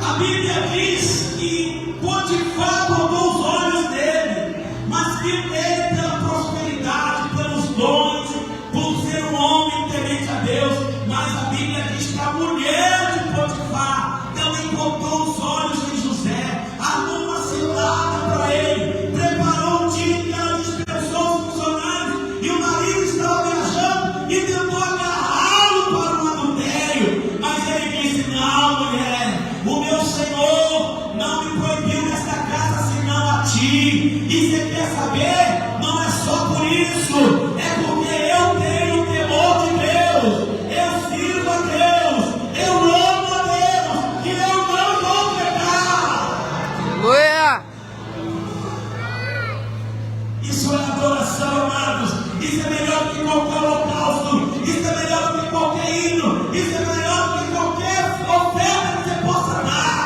a Bíblia diz que Potifar botou os olhos dele, mas viu ele pela prosperidade, pelos dons, por ser um homem temente a Deus. Mas a Bíblia diz que a mulher de Potifar também botou os olhos em José, armou uma cilada para ele, preparou um dia que ela dispensou os funcionários e o marido estava viajando e tentou agarrá-lo para um adultério, mas ele disse: não, mulher, o meu Senhor não me proibiu nesta casa senão a ti. E você quer saber? Não é só por isso, é porque eu tenho o temor de Deus, eu sirvo a Deus, eu amo a Deus, e eu não vou pecar. Aleluia! Isso é adoração, amados. Isso é melhor que qualquer holocausto. Isso é melhor que qualquer hino. Isso é melhor que qualquer oferta que você possa dar.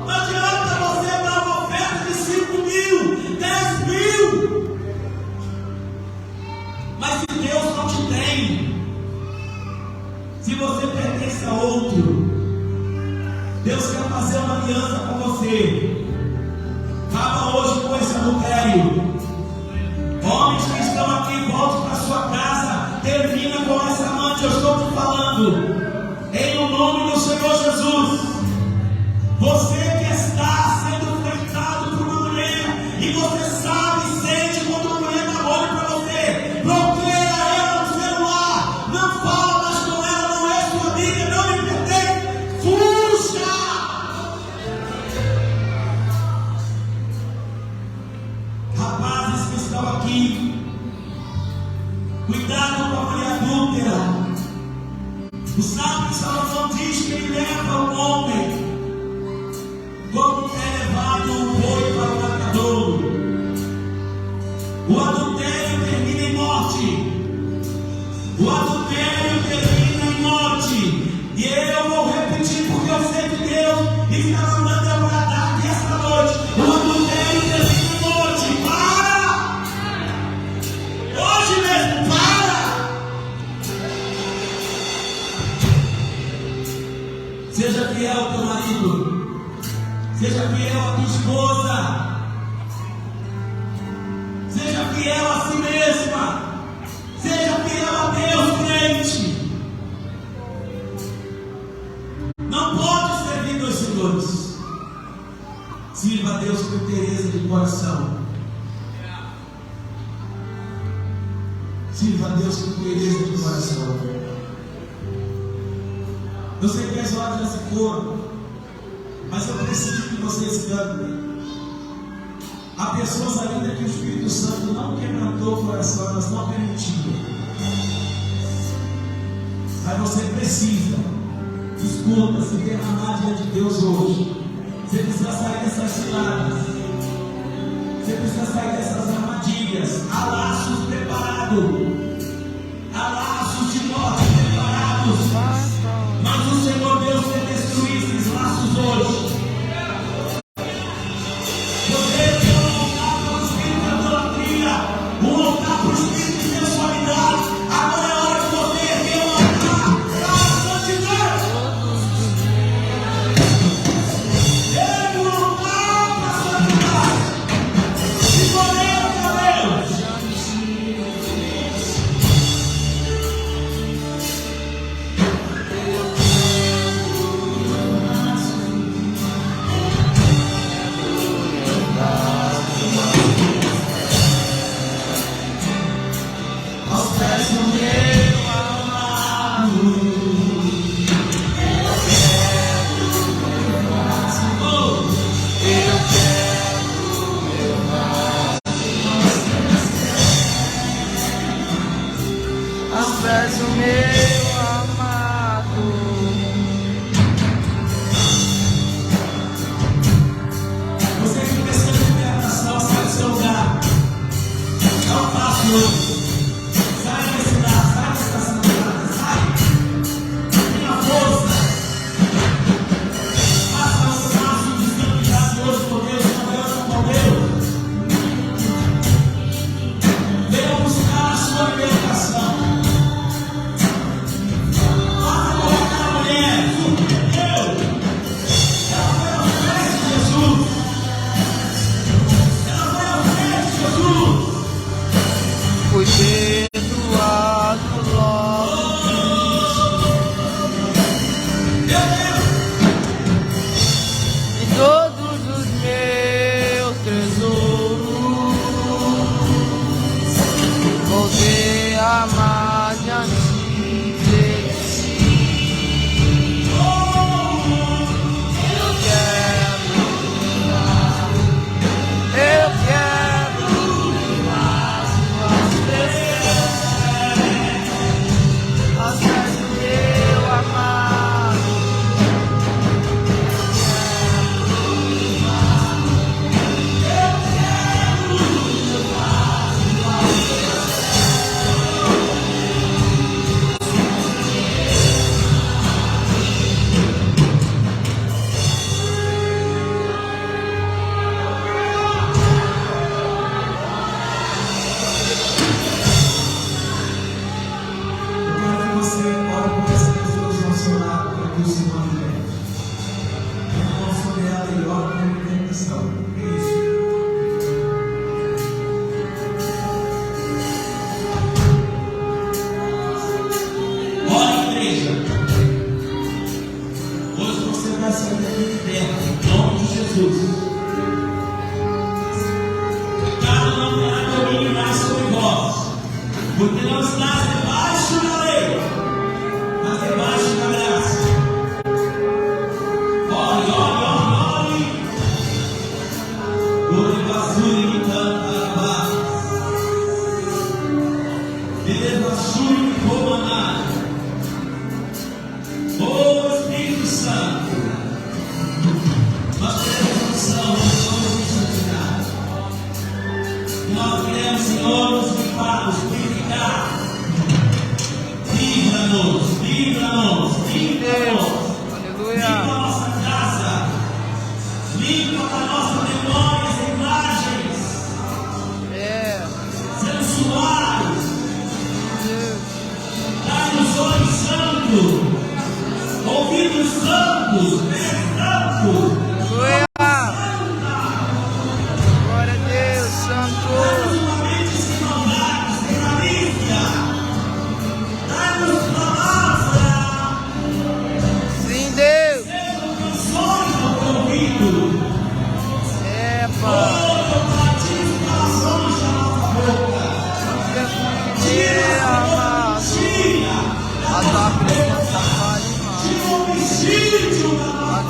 Não adianta você dar uma oferta de 5.000, 10.000. Mas se Deus não te tem, se você pertence a outro, Deus quer fazer uma aliança com você. Acaba hoje com esse adultério. Homens que estão aqui, volte para sua casa. Termina com essa amante. Eu estou te falando em o nome do Senhor Jesus. Você que está sendo frequentado por uma mulher e você sabe e sente quando uma mulher dá mole para você, bloqueia ela no celular, não fala mais com ela, não é sua amiga, não lhe pertence. Fuja! Rapazes que estão aqui, cuidado com a mulher adúltera. O sábio de Salomão diz que ele leva o homem como é levado o boi para o matadouro. O adultério termina em morte. O adultério termina em morte. E eu vou repetir porque eu sei que Deus está mandando eu bradar aqui esta noite. O adultério termina em morte. Para! Hoje mesmo, para! Seja fiel ao teu marido. Seja fiel à tua esposa. Seja fiel a si mesma. Seja fiel a Deus, crente. Não pode servir dois senhores. Sirva a Deus com interesse de coração. Sirva a Deus com interesse de coração. Eu sei que as horas já se foram, mas eu preciso que vocês cantem. Há pessoas ainda que o Espírito Santo não quebrantou o coração, elas não permitiram. Mas você precisa, escuta, se derramar diante de Deus hoje. Você precisa sair dessas ciladas. Você precisa sair dessas armadilhas. Há laços preparados. Há laços de morte preparados. Mas o Senhor Deus quer destruir esses laços hoje. Você tem um altar para o espírito de idolatria, um altar para o espírito de sensualidade. Agora é a hora de você erguer um altar para a santidade. Ergue um altar para a santidade. E glorifique a Deus. melhor para a libertação. É isso. Olha, igreja, hoje você vai sair daqui de terra, em nome de Jesus. Pecado não terá domínio mais sobre vós, porque não estás debaixo da lei, mas debaixo da graça. Olhe, olhe, olhe, olhe. Glória basura e canta paz. Beleza, chuva e romanar. Oh Espírito Santo, nós queremos unção, nós somos santidade. Nós queremos, Senhor, nos limpar, nos purificar. Livra-nos, livra-nos, livra-nos. Limpa a nossa casa, limpa a nossa memória, as imagens. Sensuais. Dá-nos olhos santos, ouvidos santos, pés santos. Aleluia. Glória a Deus, Santo. Dá-nos uma mente sem maldade, sem malícia. Dá-nos palavra. Sim, Deus. Sejam canções ao teu ouvido. Pai. Oh, teu batismo da longe da nossa boca. Tira, amado. Tira A tua presença fale, tira o homicídio da nossa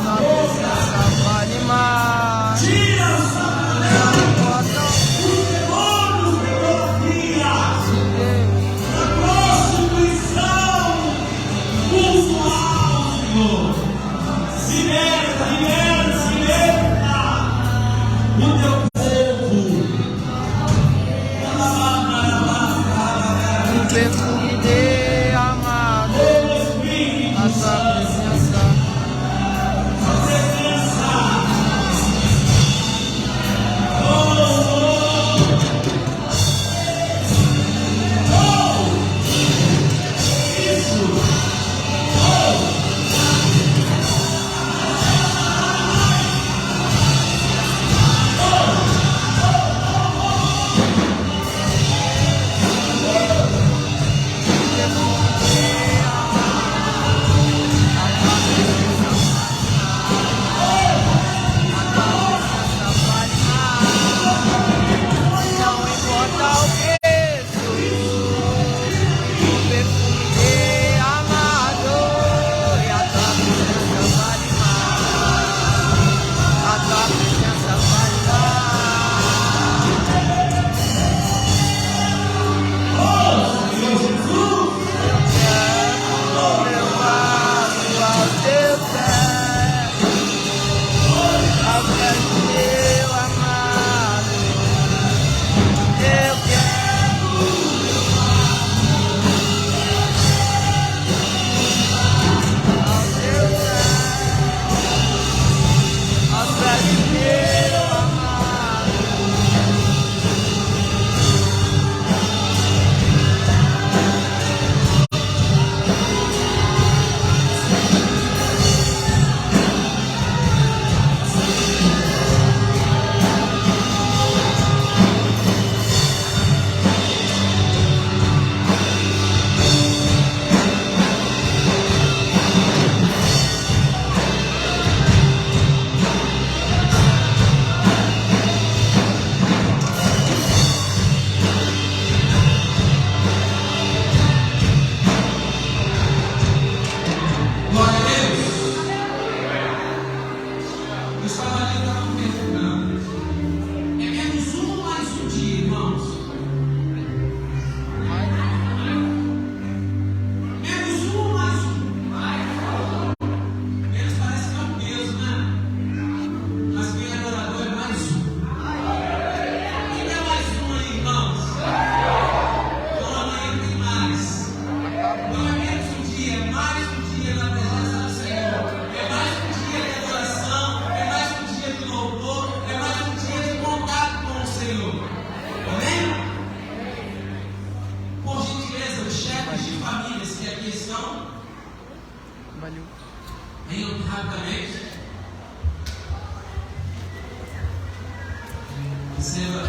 Receba.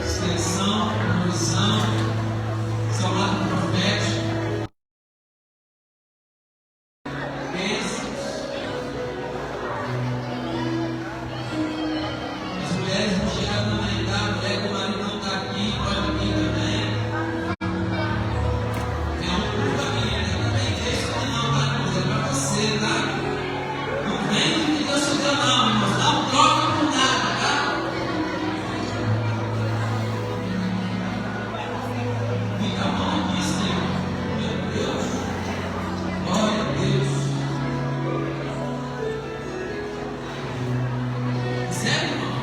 Extensão, promoção, seu lado profético. As mulheres não chegaram na minha casa, a mulher que o marido não está aqui, pode vir também. É um por família, também deixa que não, tá? Mas é para você, tá? Não vem que Deus te deu, não, irmãos. Não troca por nada, tá? Fica a mão aqui, Senhor. Meu Deus. Glória a Deus. Sério, irmão?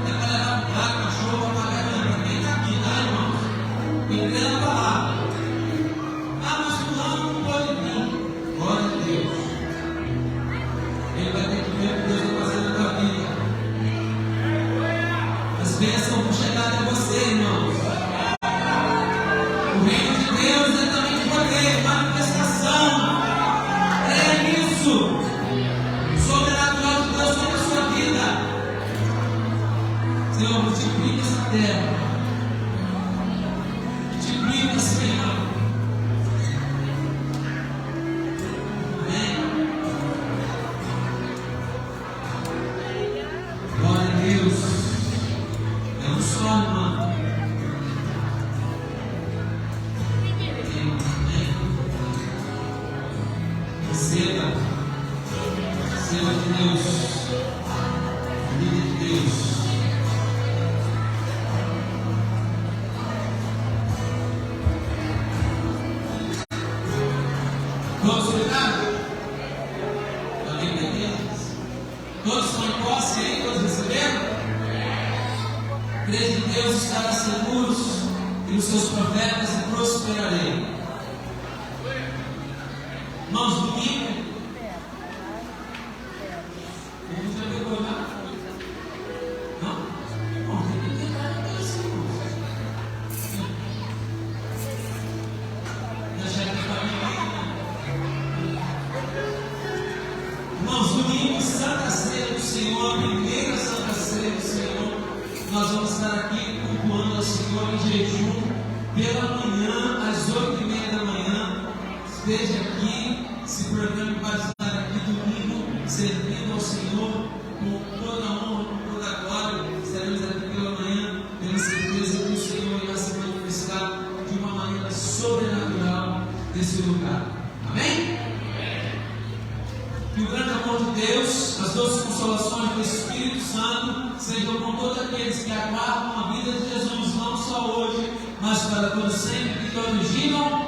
É para levar um gato, cachorro, uma garanta. Vem aqui, tá, irmão? Entenda a palavra. Ah, mas fulano não pode vir. Glória a Deus. Ele vai ter que ver o que Deus está fazendo na tua vida. As bênçãos vão chegar até você, irmãos. O reino de Deus é também de poder, manifestação. É isso. Sobrenatural de Deus sobre a sua vida. Senhor, multiplica essa terra. Multiplica, Senhor. Amém. Glória a Deus. É um só, irmão. Amém. Receba. Receba de Deus. Vida de Deus. Todos ligados? Alguém tem deles? Todos estão em posse aí? Todos receberam? Creio em Deus, estará seguros e nos seus profetas e prosperarei. Irmãos, domingo. A gente já pegou lá? Não? Bom, tem que pegar assim, irmãos. Já chega de família. Irmãos, domingo, Santa Ceia do Senhor, a primeira Santa Ceia do Senhor, nós vamos estar aqui cultuando ao Senhor em jejum, pela manhã, às 8h30 da manhã. Esteja aqui, se programe para estar aqui domingo, servindo ao Senhor, com toda a honra, com toda a glória. Estaremos aqui pela manhã, tendo certeza que o Senhor irá se manifestar de uma maneira sobrenatural nesse lugar. Amém? Que o grande amor de Deus, as doces consolações do Espírito Santo sejam com todos aqueles que aguardam a vida de Jesus, não só hoje, mas para todos sempre, que todos digam.